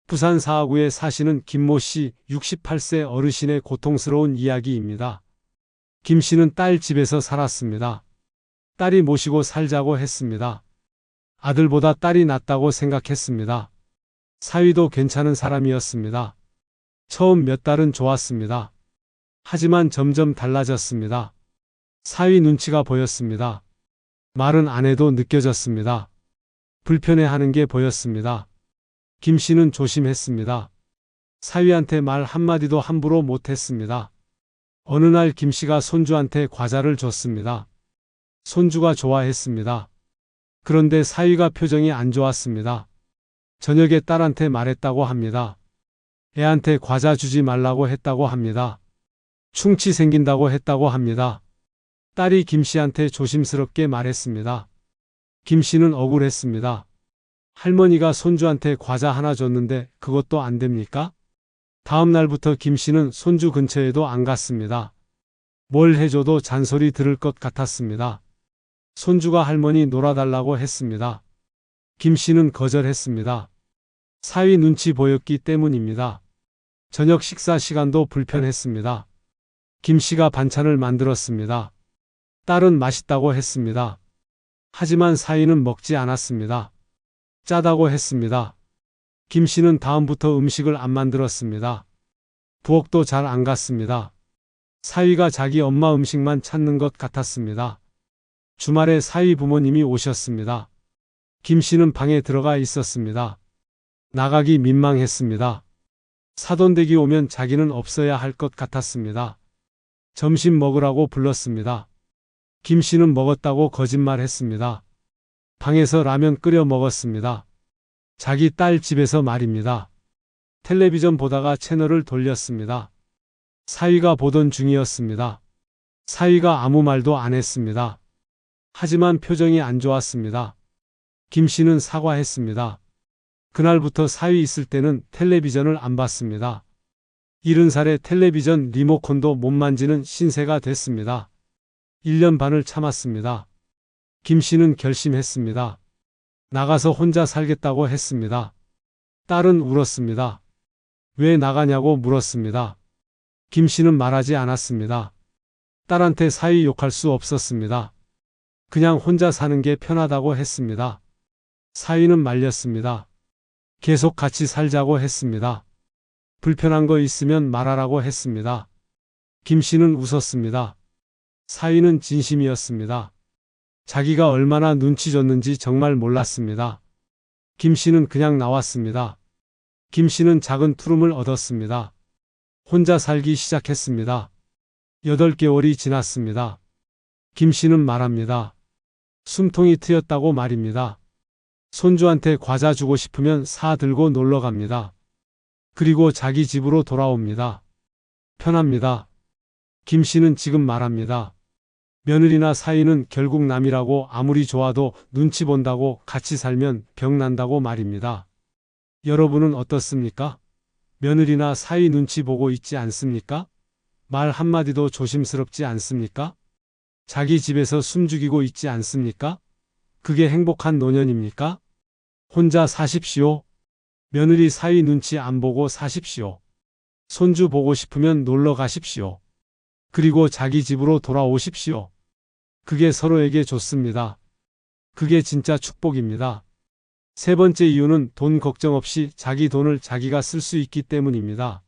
부산 사하구에 사시는 김모 씨 68세 어르신의 고통스러운 이야기입니다. 김 씨는 딸 집에서 살았습니다. 딸이 모시고 살자고 했습니다. 아들보다 딸이 낫다고 생각했습니다. 사위도 괜찮은 사람이었습니다. 처음 몇 달은 좋았습니다. 하지만 점점 달라졌습니다. 사위 눈치가 보였습니다. 말은 안 해도 느껴졌습니다. 불편해하는 게 보였습니다. 김 씨는 조심했습니다. 사위한테 말 한마디도 함부로 못했습니다. 어느 날 김 씨가 손주한테 과자를 줬습니다. 손주가 좋아했습니다. 그런데 사위가 표정이 안 좋았습니다. 저녁에 딸한테 말했다고 합니다. 애한테 과자 주지 말라고 했다고 합니다. 충치 생긴다고 했다고 합니다. 딸이 김 씨한테 조심스럽게 말했습니다. 김 씨는 억울했습니다. 할머니가 손주한테 과자 하나 줬는데 그것도 안 됩니까? 다음 날부터 김 씨는 손주 근처에도 안 갔습니다. 뭘 해줘도 잔소리 들을 것 같았습니다. 손주가 할머니 놀아달라고 했습니다. 김 씨는 거절했습니다. 사위 눈치 보였기 때문입니다. 저녁 식사 시간도 불편했습니다. 김 씨가 반찬을 만들었습니다. 딸은 맛있다고 했습니다. 하지만 사위는 먹지 않았습니다. 짜다고 했습니다. 김 씨는 다음부터 음식을 안 만들었습니다. 부엌도 잘 안 갔습니다. 사위가 자기 엄마 음식만 찾는 것 같았습니다. 주말에 사위 부모님이 오셨습니다. 김 씨는 방에 들어가 있었습니다. 나가기 민망했습니다. 사돈댁이 오면 자기는 없어야 할 것 같았습니다. 점심 먹으라고 불렀습니다. 김 씨는 먹었다고 거짓말했습니다. 방에서 라면 끓여 먹었습니다. 자기 딸 집에서 말입니다. 텔레비전 보다가 채널을 돌렸습니다. 사위가 보던 중이었습니다. 사위가 아무 말도 안 했습니다. 하지만 표정이 안 좋았습니다. 김 씨는 사과했습니다. 그날부터 사위 있을 때는 텔레비전을 안 봤습니다. 70살에 텔레비전 리모컨도 못 만지는 신세가 됐습니다. 1년 반을 참았습니다. 김 씨는 결심했습니다. 나가서 혼자 살겠다고 했습니다. 딸은 울었습니다. 왜 나가냐고 물었습니다. 김 씨는 말하지 않았습니다. 딸한테 사위 욕할 수 없었습니다. 그냥 혼자 사는 게 편하다고 했습니다. 사위는 말렸습니다. 계속 같이 살자고 했습니다. 불편한 거 있으면 말하라고 했습니다. 김 씨는 웃었습니다. 사위는 진심이었습니다. 자기가 얼마나 눈치 줬는지 정말 몰랐습니다. 김 씨는 그냥 나왔습니다. 김 씨는 작은 투룸을 얻었습니다. 혼자 살기 시작했습니다. 8개월이 지났습니다. 김 씨는 말합니다. 숨통이 트였다고 말입니다. 손주한테 과자 주고 싶으면 사 들고 놀러 갑니다. 그리고 자기 집으로 돌아옵니다. 편합니다. 김 씨는 지금 말합니다. 며느리나 사위는 결국 남이라고 아무리 좋아도 눈치 본다고 같이 살면 병 난다고 말입니다. 여러분은 어떻습니까? 며느리나 사위 눈치 보고 있지 않습니까? 말 한마디도 조심스럽지 않습니까? 자기 집에서 숨죽이고 있지 않습니까? 그게 행복한 노년입니까? 혼자 사십시오. 며느리 사위 눈치 안 보고 사십시오. 손주 보고 싶으면 놀러 가십시오. 그리고 자기 집으로 돌아오십시오. 그게 서로에게 좋습니다. 그게 진짜 축복입니다. 세 번째 이유는 돈 걱정 없이 자기 돈을 자기가 쓸 수 있기 때문입니다.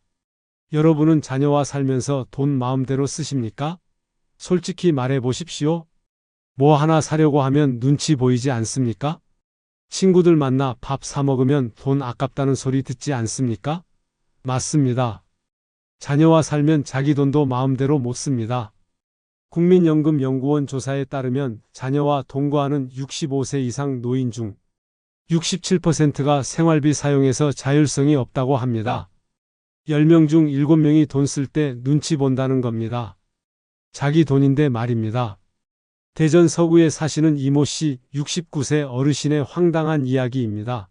여러분은 자녀와 살면서 돈 마음대로 쓰십니까? 솔직히 말해 보십시오. 뭐 하나 사려고 하면 눈치 보이지 않습니까? 친구들 만나 밥 사 먹으면 돈 아깝다는 소리 듣지 않습니까? 맞습니다. 자녀와 살면 자기 돈도 마음대로 못 씁니다. 국민연금연구원 조사에 따르면 자녀와 동거하는 65세 이상 노인 중 67%가 생활비 사용에서 자율성이 없다고 합니다. 10명 중 7명이 돈 쓸 때 눈치 본다는 겁니다. 자기 돈인데 말입니다. 대전 서구에 사시는 이모 씨 69세 어르신의 황당한 이야기입니다.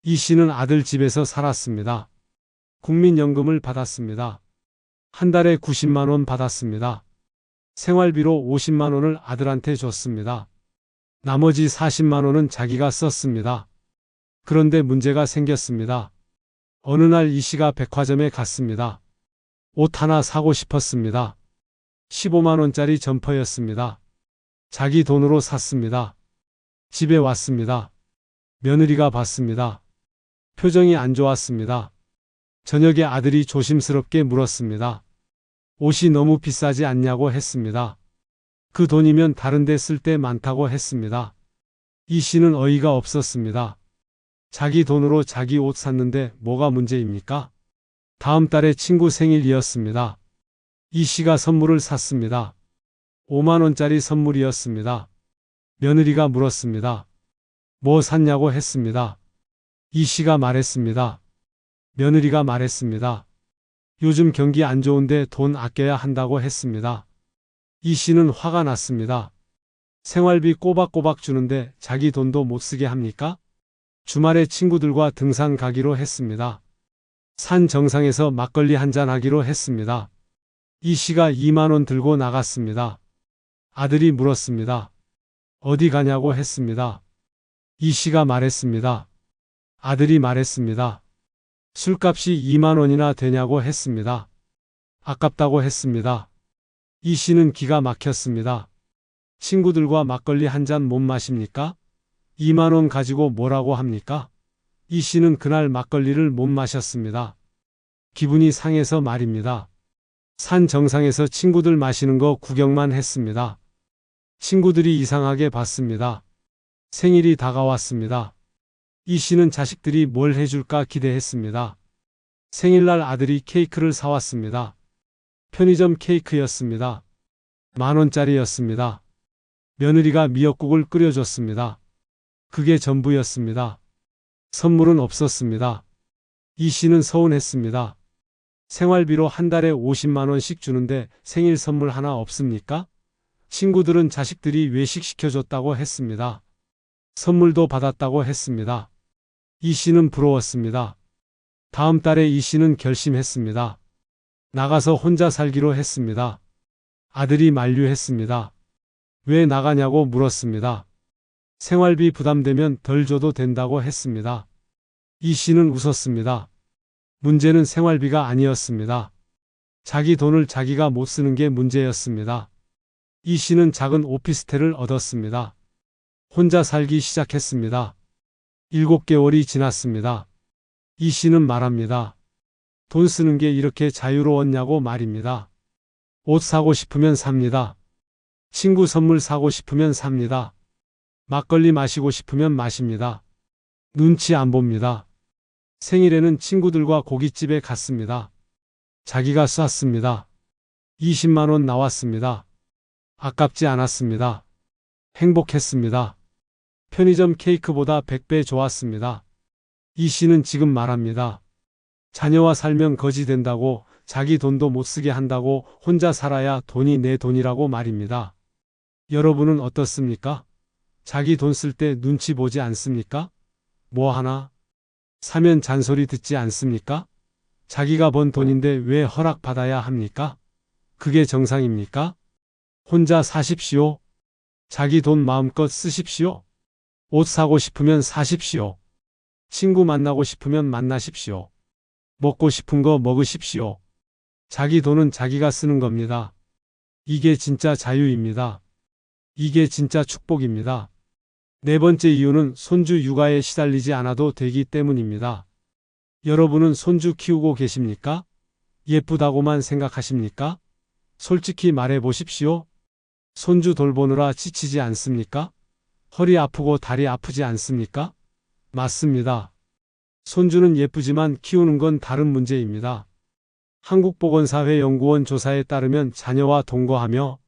이 씨는 아들 집에서 살았습니다. 국민연금을 받았습니다. 한 달에 90만 원 받았습니다. 생활비로 50만 원을 아들한테 줬습니다. 나머지 40만 원은 자기가 썼습니다. 그런데 문제가 생겼습니다. 어느 날 이 씨가 백화점에 갔습니다. 옷 하나 사고 싶었습니다. 15만 원짜리 점퍼였습니다. 자기 돈으로 샀습니다. 집에 왔습니다. 며느리가 봤습니다. 표정이 안 좋았습니다. 저녁에 아들이 조심스럽게 물었습니다. 옷이 너무 비싸지 않냐고 했습니다. 그 돈이면 다른 데 쓸 때 많다고 했습니다. 이 씨는 어이가 없었습니다. 자기 돈으로 자기 옷 샀는데 뭐가 문제입니까? 다음 달에 친구 생일이었습니다. 이 씨가 선물을 샀습니다. 5만 원짜리 선물이었습니다. 며느리가 물었습니다. 뭐 샀냐고 했습니다. 이 씨가 말했습니다. 며느리가 말했습니다. 요즘 경기 안 좋은데 돈 아껴야 한다고 했습니다. 이 씨는 화가 났습니다. 생활비 꼬박꼬박 주는데 자기 돈도 못 쓰게 합니까? 주말에 친구들과 등산 가기로 했습니다. 산 정상에서 막걸리 한잔 하기로 했습니다. 이 씨가 2만 원 들고 나갔습니다. 아들이 물었습니다. 어디 가냐고 했습니다. 이 씨가 말했습니다. 아들이 말했습니다. 술값이 2만 원이나 되냐고 했습니다. 아깝다고 했습니다. 이 씨는 기가 막혔습니다. 친구들과 막걸리 한 잔 못 마십니까? 2만 원 가지고 뭐라고 합니까? 이 씨는 그날 막걸리를 못 마셨습니다. 기분이 상해서 말입니다. 산 정상에서 친구들 마시는 거 구경만 했습니다. 친구들이 이상하게 봤습니다. 생일이 다가왔습니다. 이 씨는 자식들이 뭘 해줄까 기대했습니다. 생일날 아들이 케이크를 사왔습니다. 편의점 케이크였습니다. 10,000원짜리였습니다. 며느리가 미역국을 끓여줬습니다. 그게 전부였습니다. 선물은 없었습니다. 이 씨는 서운했습니다. 생활비로 한 달에 50만 원씩 주는데 생일 선물 하나 없습니까? 친구들은 자식들이 외식 시켜줬다고 했습니다. 선물도 받았다고 했습니다. 이 씨는 부러웠습니다. 다음 달에 이 씨는 결심했습니다. 나가서 혼자 살기로 했습니다. 아들이 만류했습니다. 왜 나가냐고 물었습니다. 생활비 부담되면 덜 줘도 된다고 했습니다. 이 씨는 웃었습니다. 문제는 생활비가 아니었습니다. 자기 돈을 자기가 못 쓰는 게 문제였습니다. 이 씨는 작은 오피스텔을 얻었습니다. 혼자 살기 시작했습니다. 7개월이 지났습니다. 이 씨는 말합니다. 돈 쓰는 게 이렇게 자유로웠냐고 말입니다. 옷 사고 싶으면 삽니다. 친구 선물 사고 싶으면 삽니다. 막걸리 마시고 싶으면 마십니다. 눈치 안 봅니다. 생일에는 친구들과 고깃집에 갔습니다. 자기가 쐈습니다. 20만 원 나왔습니다. 아깝지 않았습니다. 행복했습니다. 편의점 케이크보다 100배 좋았습니다. 이 씨는 지금 말합니다. 자녀와 살면 거지 된다고, 자기 돈도 못 쓰게 한다고, 혼자 살아야 돈이 내 돈이라고 말입니다. 여러분은 어떻습니까? 자기 돈 쓸 때 눈치 보지 않습니까? 뭐 하나 사면 잔소리 듣지 않습니까? 자기가 번 돈인데 왜 허락받아야 합니까? 그게 정상입니까? 혼자 사십시오. 자기 돈 마음껏 쓰십시오. 옷 사고 싶으면 사십시오. 친구 만나고 싶으면 만나십시오. 먹고 싶은 거 먹으십시오. 자기 돈은 자기가 쓰는 겁니다. 이게 진짜 자유입니다. 이게 진짜 축복입니다. 네 번째 이유는 손주 육아에 시달리지 않아도 되기 때문입니다. 여러분은 손주 키우고 계십니까? 예쁘다고만 생각하십니까? 솔직히 말해 보십시오. 손주 돌보느라 지치지 않습니까? 허리 아프고 다리 아프지 않습니까? 맞습니다. 손주는 예쁘지만 키우는 건 다른 문제입니다. 한국보건사회연구원 조사에 따르면 자녀와 동거하며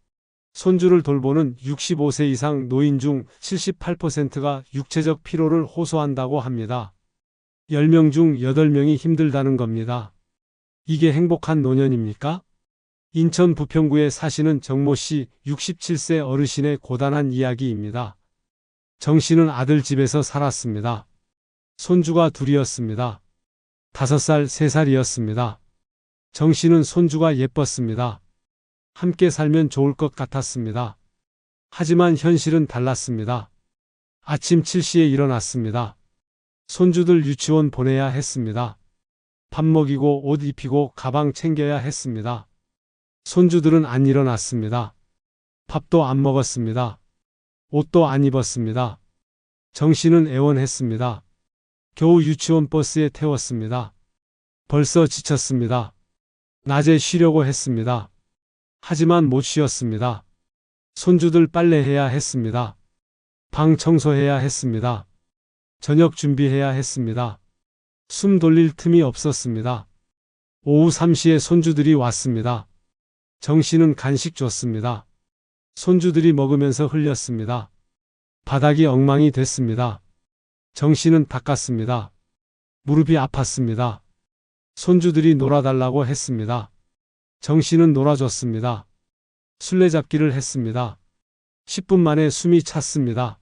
손주를 돌보는 65세 이상 노인 중 78%가 육체적 피로를 호소한다고 합니다. 10명 중 8명이 힘들다는 겁니다. 이게 행복한 노년입니까? 인천 부평구에 사시는 정모 씨 67세 어르신의 고단한 이야기입니다. 정 씨는 아들 집에서 살았습니다. 손주가 둘이었습니다. 5살, 3살이었습니다. 정 씨는 손주가 예뻤습니다. 함께 살면 좋을 것 같았습니다. 하지만 현실은 달랐습니다. 아침 7시에 일어났습니다. 손주들 유치원 보내야 했습니다. 밥 먹이고 옷 입히고 가방 챙겨야 했습니다. 손주들은 안 일어났습니다. 밥도 안 먹었습니다. 옷도 안 입었습니다. 정 씨는 애원했습니다. 겨우 유치원 버스에 태웠습니다. 벌써 지쳤습니다. 낮에 쉬려고 했습니다. 하지만 못 쉬었습니다. 손주들 빨래해야 했습니다. 방 청소해야 했습니다. 저녁 준비해야 했습니다. 숨 돌릴 틈이 없었습니다. 오후 3시에 손주들이 왔습니다. 정 씨는 간식 줬습니다. 손주들이 먹으면서 흘렸습니다. 바닥이 엉망이 됐습니다. 정 씨는 닦았습니다. 무릎이 아팠습니다. 손주들이 놀아달라고 했습니다. 정 씨는 놀아줬습니다. 술래잡기를 했습니다. 10분 만에 숨이 찼습니다.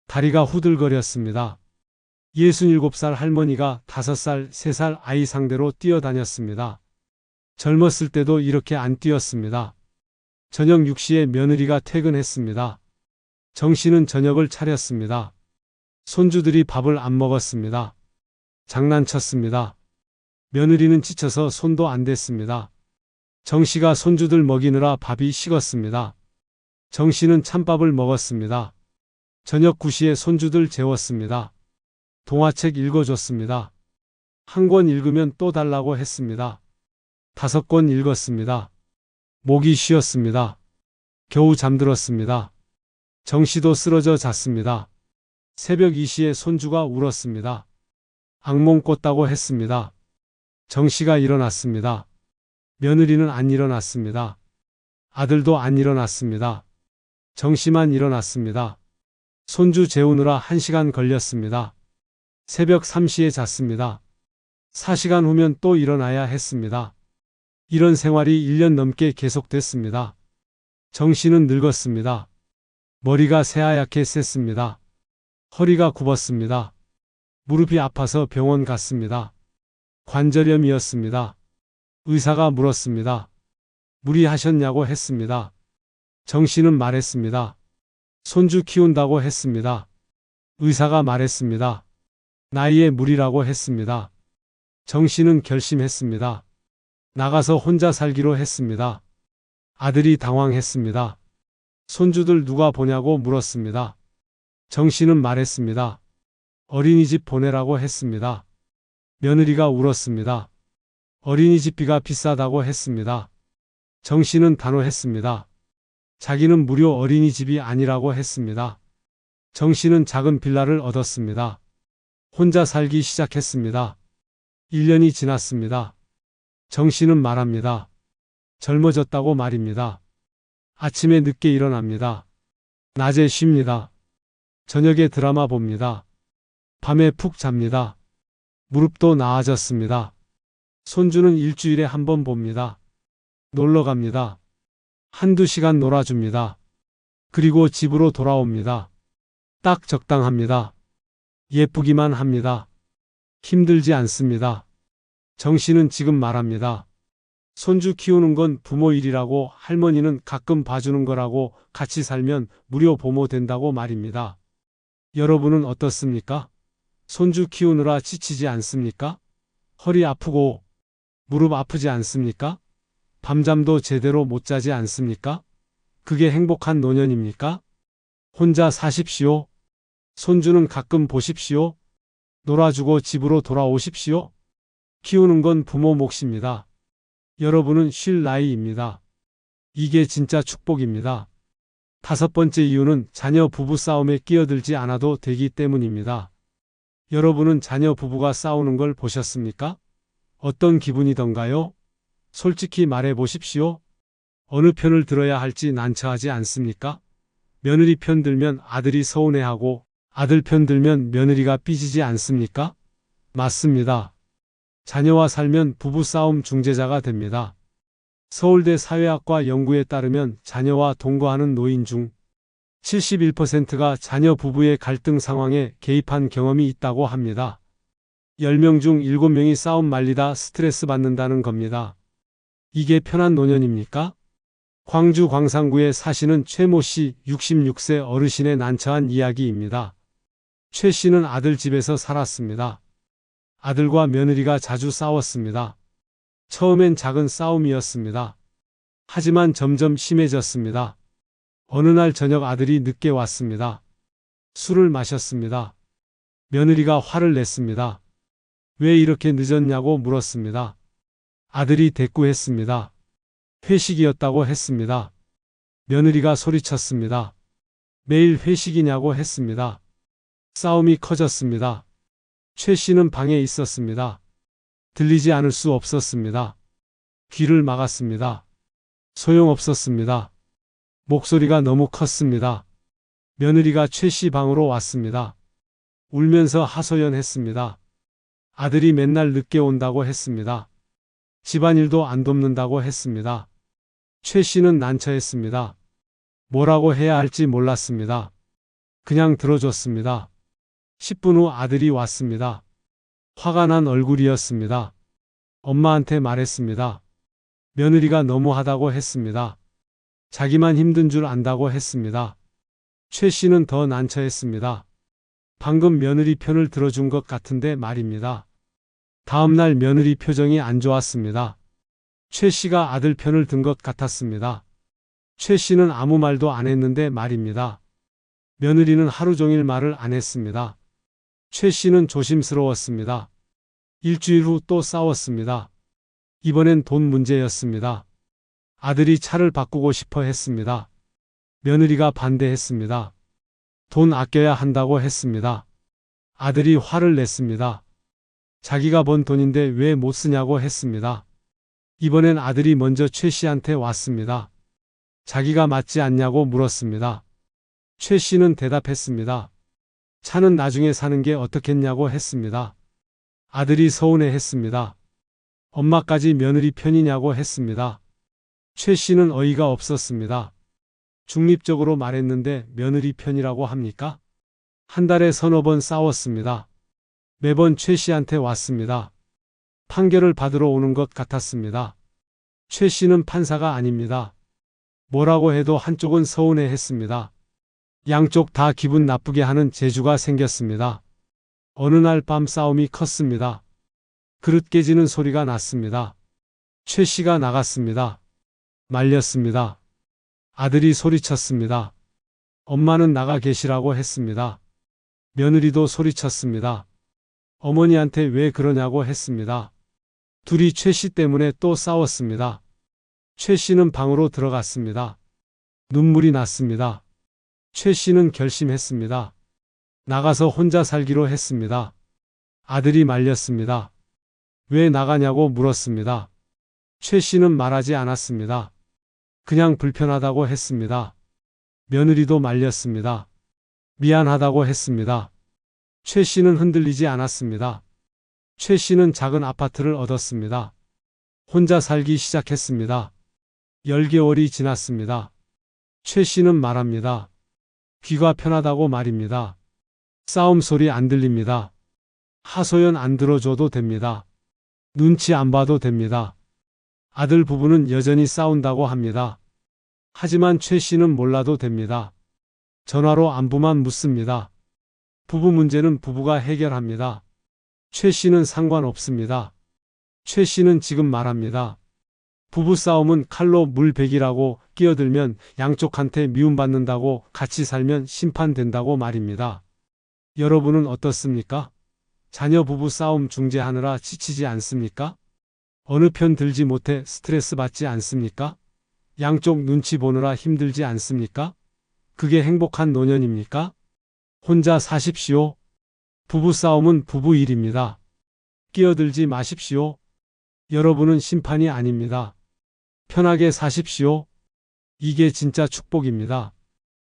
다리가 후들거렸습니다. 67살 할머니가 5살, 3살 아이 상대로 뛰어다녔습니다. 젊었을 때도 이렇게 안 뛰었습니다. 저녁 6시에 며느리가 퇴근했습니다. 정 씨는 저녁을 차렸습니다. 손주들이 밥을 안 먹었습니다. 장난쳤습니다. 며느리는 지쳐서 손도 안 댔습니다. 정 씨가 손주들 먹이느라 밥이 식었습니다. 정 씨는 찬밥을 먹었습니다. 저녁 9시에 손주들 재웠습니다. 동화책 읽어줬습니다. 한 권 읽으면 또 달라고 했습니다. 5권 읽었습니다. 목이 쉬었습니다. 겨우 잠들었습니다. 정 씨도 쓰러져 잤습니다. 새벽 2시에 손주가 울었습니다. 악몽 꿨다고 했습니다. 정 씨가 일어났습니다. 며느리는 안 일어났습니다. 아들도 안 일어났습니다. 정 씨만 일어났습니다. 손주 재우느라 1시간 걸렸습니다. 새벽 3시에 잤습니다. 4시간 후면 또 일어나야 했습니다. 이런 생활이 1년 넘게 계속됐습니다. 정 씨는 늙었습니다. 머리가 새하얗게 셌습니다. 허리가 굽었습니다. 무릎이 아파서 병원 갔습니다. 관절염이었습니다. 의사가 물었습니다. 무리하셨냐고 했습니다. 정 씨는 말했습니다. 손주 키운다고 했습니다. 의사가 말했습니다. 나이에 무리라고 했습니다. 정 씨는 결심했습니다. 나가서 혼자 살기로 했습니다. 아들이 당황했습니다. 손주들 누가 보냐고 물었습니다. 정 씨는 말했습니다. 어린이집 보내라고 했습니다. 며느리가 울었습니다. 어린이집비가 비싸다고 했습니다. 정 씨는 단호했습니다. 자기는 무료 어린이집이 아니라고 했습니다. 정 씨는 작은 빌라를 얻었습니다. 혼자 살기 시작했습니다. 1년이 지났습니다. 정 씨는 말합니다. 젊어졌다고 말입니다. 아침에 늦게 일어납니다. 낮에 쉽니다. 저녁에 드라마 봅니다. 밤에 푹 잡니다. 무릎도 나아졌습니다. 손주는 일주일에 한 번 봅니다. 놀러 갑니다. 1~2시간 놀아줍니다. 그리고 집으로 돌아옵니다. 딱 적당합니다. 예쁘기만 합니다. 힘들지 않습니다. 정 씨는 지금 말합니다. 손주 키우는 건 부모 일이라고, 할머니는 가끔 봐주는 거라고, 같이 살면 무료 보모 된다고 말입니다. 여러분은 어떻습니까? 손주 키우느라 지치지 않습니까? 허리 아프고 무릎 아프지 않습니까? 밤잠도 제대로 못 자지 않습니까? 그게 행복한 노년입니까? 혼자 사십시오. 손주는 가끔 보십시오. 놀아주고 집으로 돌아오십시오. 키우는 건 부모 몫입니다. 여러분은 쉴 나이입니다. 이게 진짜 축복입니다. 5번째 이유는 자녀 부부 싸움에 끼어들지 않아도 되기 때문입니다. 여러분은 자녀 부부가 싸우는 걸 보셨습니까? 어떤 기분이던가요? 솔직히 말해 보십시오. 어느 편을 들어야 할지 난처하지 않습니까? 며느리 편 들면 아들이 서운해하고 아들 편 들면 며느리가 삐지지 않습니까? 맞습니다. 자녀와 살면 부부싸움 중재자가 됩니다. 서울대 사회학과 연구에 따르면 자녀와 동거하는 노인 중 71%가 자녀 부부의 갈등 상황에 개입한 경험이 있다고 합니다. 10명 중 7명이 싸움 말리다 스트레스 받는다는 겁니다. 이게 편한 노년입니까? 광주 광산구에 사시는 최모 씨 66세 어르신의 난처한 이야기입니다. 최 씨는 아들 집에서 살았습니다. 아들과 며느리가 자주 싸웠습니다. 처음엔 작은 싸움이었습니다. 하지만 점점 심해졌습니다. 어느 날 저녁 아들이 늦게 왔습니다. 술을 마셨습니다. 며느리가 화를 냈습니다. 왜 이렇게 늦었냐고 물었습니다. 아들이 대꾸했습니다. 회식이었다고 했습니다. 며느리가 소리쳤습니다. 매일 회식이냐고 했습니다. 싸움이 커졌습니다. 최 씨는 방에 있었습니다. 들리지 않을 수 없었습니다. 귀를 막았습니다. 소용없었습니다. 목소리가 너무 컸습니다. 며느리가 최 씨 방으로 왔습니다. 울면서 하소연했습니다. 아들이 맨날 늦게 온다고 했습니다. 집안일도 안 돕는다고 했습니다. 최 씨는 난처했습니다. 뭐라고 해야 할지 몰랐습니다. 그냥 들어줬습니다. 10분 후 아들이 왔습니다. 화가 난 얼굴이었습니다. 엄마한테 말했습니다. 며느리가 너무하다고 했습니다. 자기만 힘든 줄 안다고 했습니다. 최 씨는 더 난처했습니다. 방금 며느리 편을 들어준 것 같은데 말입니다. 다음 날 며느리 표정이 안 좋았습니다. 최 씨가 아들 편을 든 것 같았습니다. 최 씨는 아무 말도 안 했는데 말입니다. 며느리는 하루 종일 말을 안 했습니다. 최 씨는 조심스러웠습니다. 일주일 후 또 싸웠습니다. 이번엔 돈 문제였습니다. 아들이 차를 바꾸고 싶어 했습니다. 며느리가 반대했습니다. 돈 아껴야 한다고 했습니다. 아들이 화를 냈습니다. 자기가 번 돈인데 왜 못 쓰냐고 했습니다. 이번엔 아들이 먼저 최 씨한테 왔습니다. 자기가 맞지 않냐고 물었습니다. 최 씨는 대답했습니다. 차는 나중에 사는 게 어떻겠냐고 했습니다. 아들이 서운해 했습니다. 엄마까지 며느리 편이냐고 했습니다. 최 씨는 어이가 없었습니다. 중립적으로 말했는데 며느리 편이라고 합니까? 한 달에 서너 번 싸웠습니다. 매번 최 씨한테 왔습니다. 판결을 받으러 오는 것 같았습니다. 최 씨는 판사가 아닙니다. 뭐라고 해도 한쪽은 서운해 했습니다. 양쪽 다 기분 나쁘게 하는 재주가 생겼습니다. 어느 날 밤 싸움이 컸습니다. 그릇 깨지는 소리가 났습니다. 최 씨가 나갔습니다. 말렸습니다. 아들이 소리쳤습니다. 엄마는 나가 계시라고 했습니다. 며느리도 소리쳤습니다. 어머니한테 왜 그러냐고 했습니다. 둘이 최 씨 때문에 또 싸웠습니다. 최 씨는 방으로 들어갔습니다. 눈물이 났습니다. 최 씨는 결심했습니다. 나가서 혼자 살기로 했습니다. 아들이 말렸습니다. 왜 나가냐고 물었습니다. 최 씨는 말하지 않았습니다. 그냥 불편하다고 했습니다. 며느리도 말렸습니다. 미안하다고 했습니다. 최 씨는 흔들리지 않았습니다. 최 씨는 작은 아파트를 얻었습니다. 혼자 살기 시작했습니다. 10개월이 지났습니다. 최 씨는 말합니다. 귀가 편하다고 말입니다. 싸움 소리 안 들립니다. 하소연 안 들어줘도 됩니다. 눈치 안 봐도 됩니다. 아들 부부는 여전히 싸운다고 합니다. 하지만 최 씨는 몰라도 됩니다. 전화로 안부만 묻습니다. 부부 문제는 부부가 해결합니다. 최 씨는 상관없습니다. 최 씨는 지금 말합니다. 부부싸움은 칼로 물베기라고 끼어들면 양쪽한테 미움받는다고 같이 살면 심판된다고 말입니다. 여러분은 어떻습니까? 자녀 부부싸움 중재하느라 지치지 않습니까? 어느 편 들지 못해 스트레스 받지 않습니까? 양쪽 눈치 보느라 힘들지 않습니까? 그게 행복한 노년입니까? 혼자 사십시오. 부부싸움은 부부 일입니다. 끼어들지 마십시오. 여러분은 심판이 아닙니다. 편하게 사십시오. 이게 진짜 축복입니다.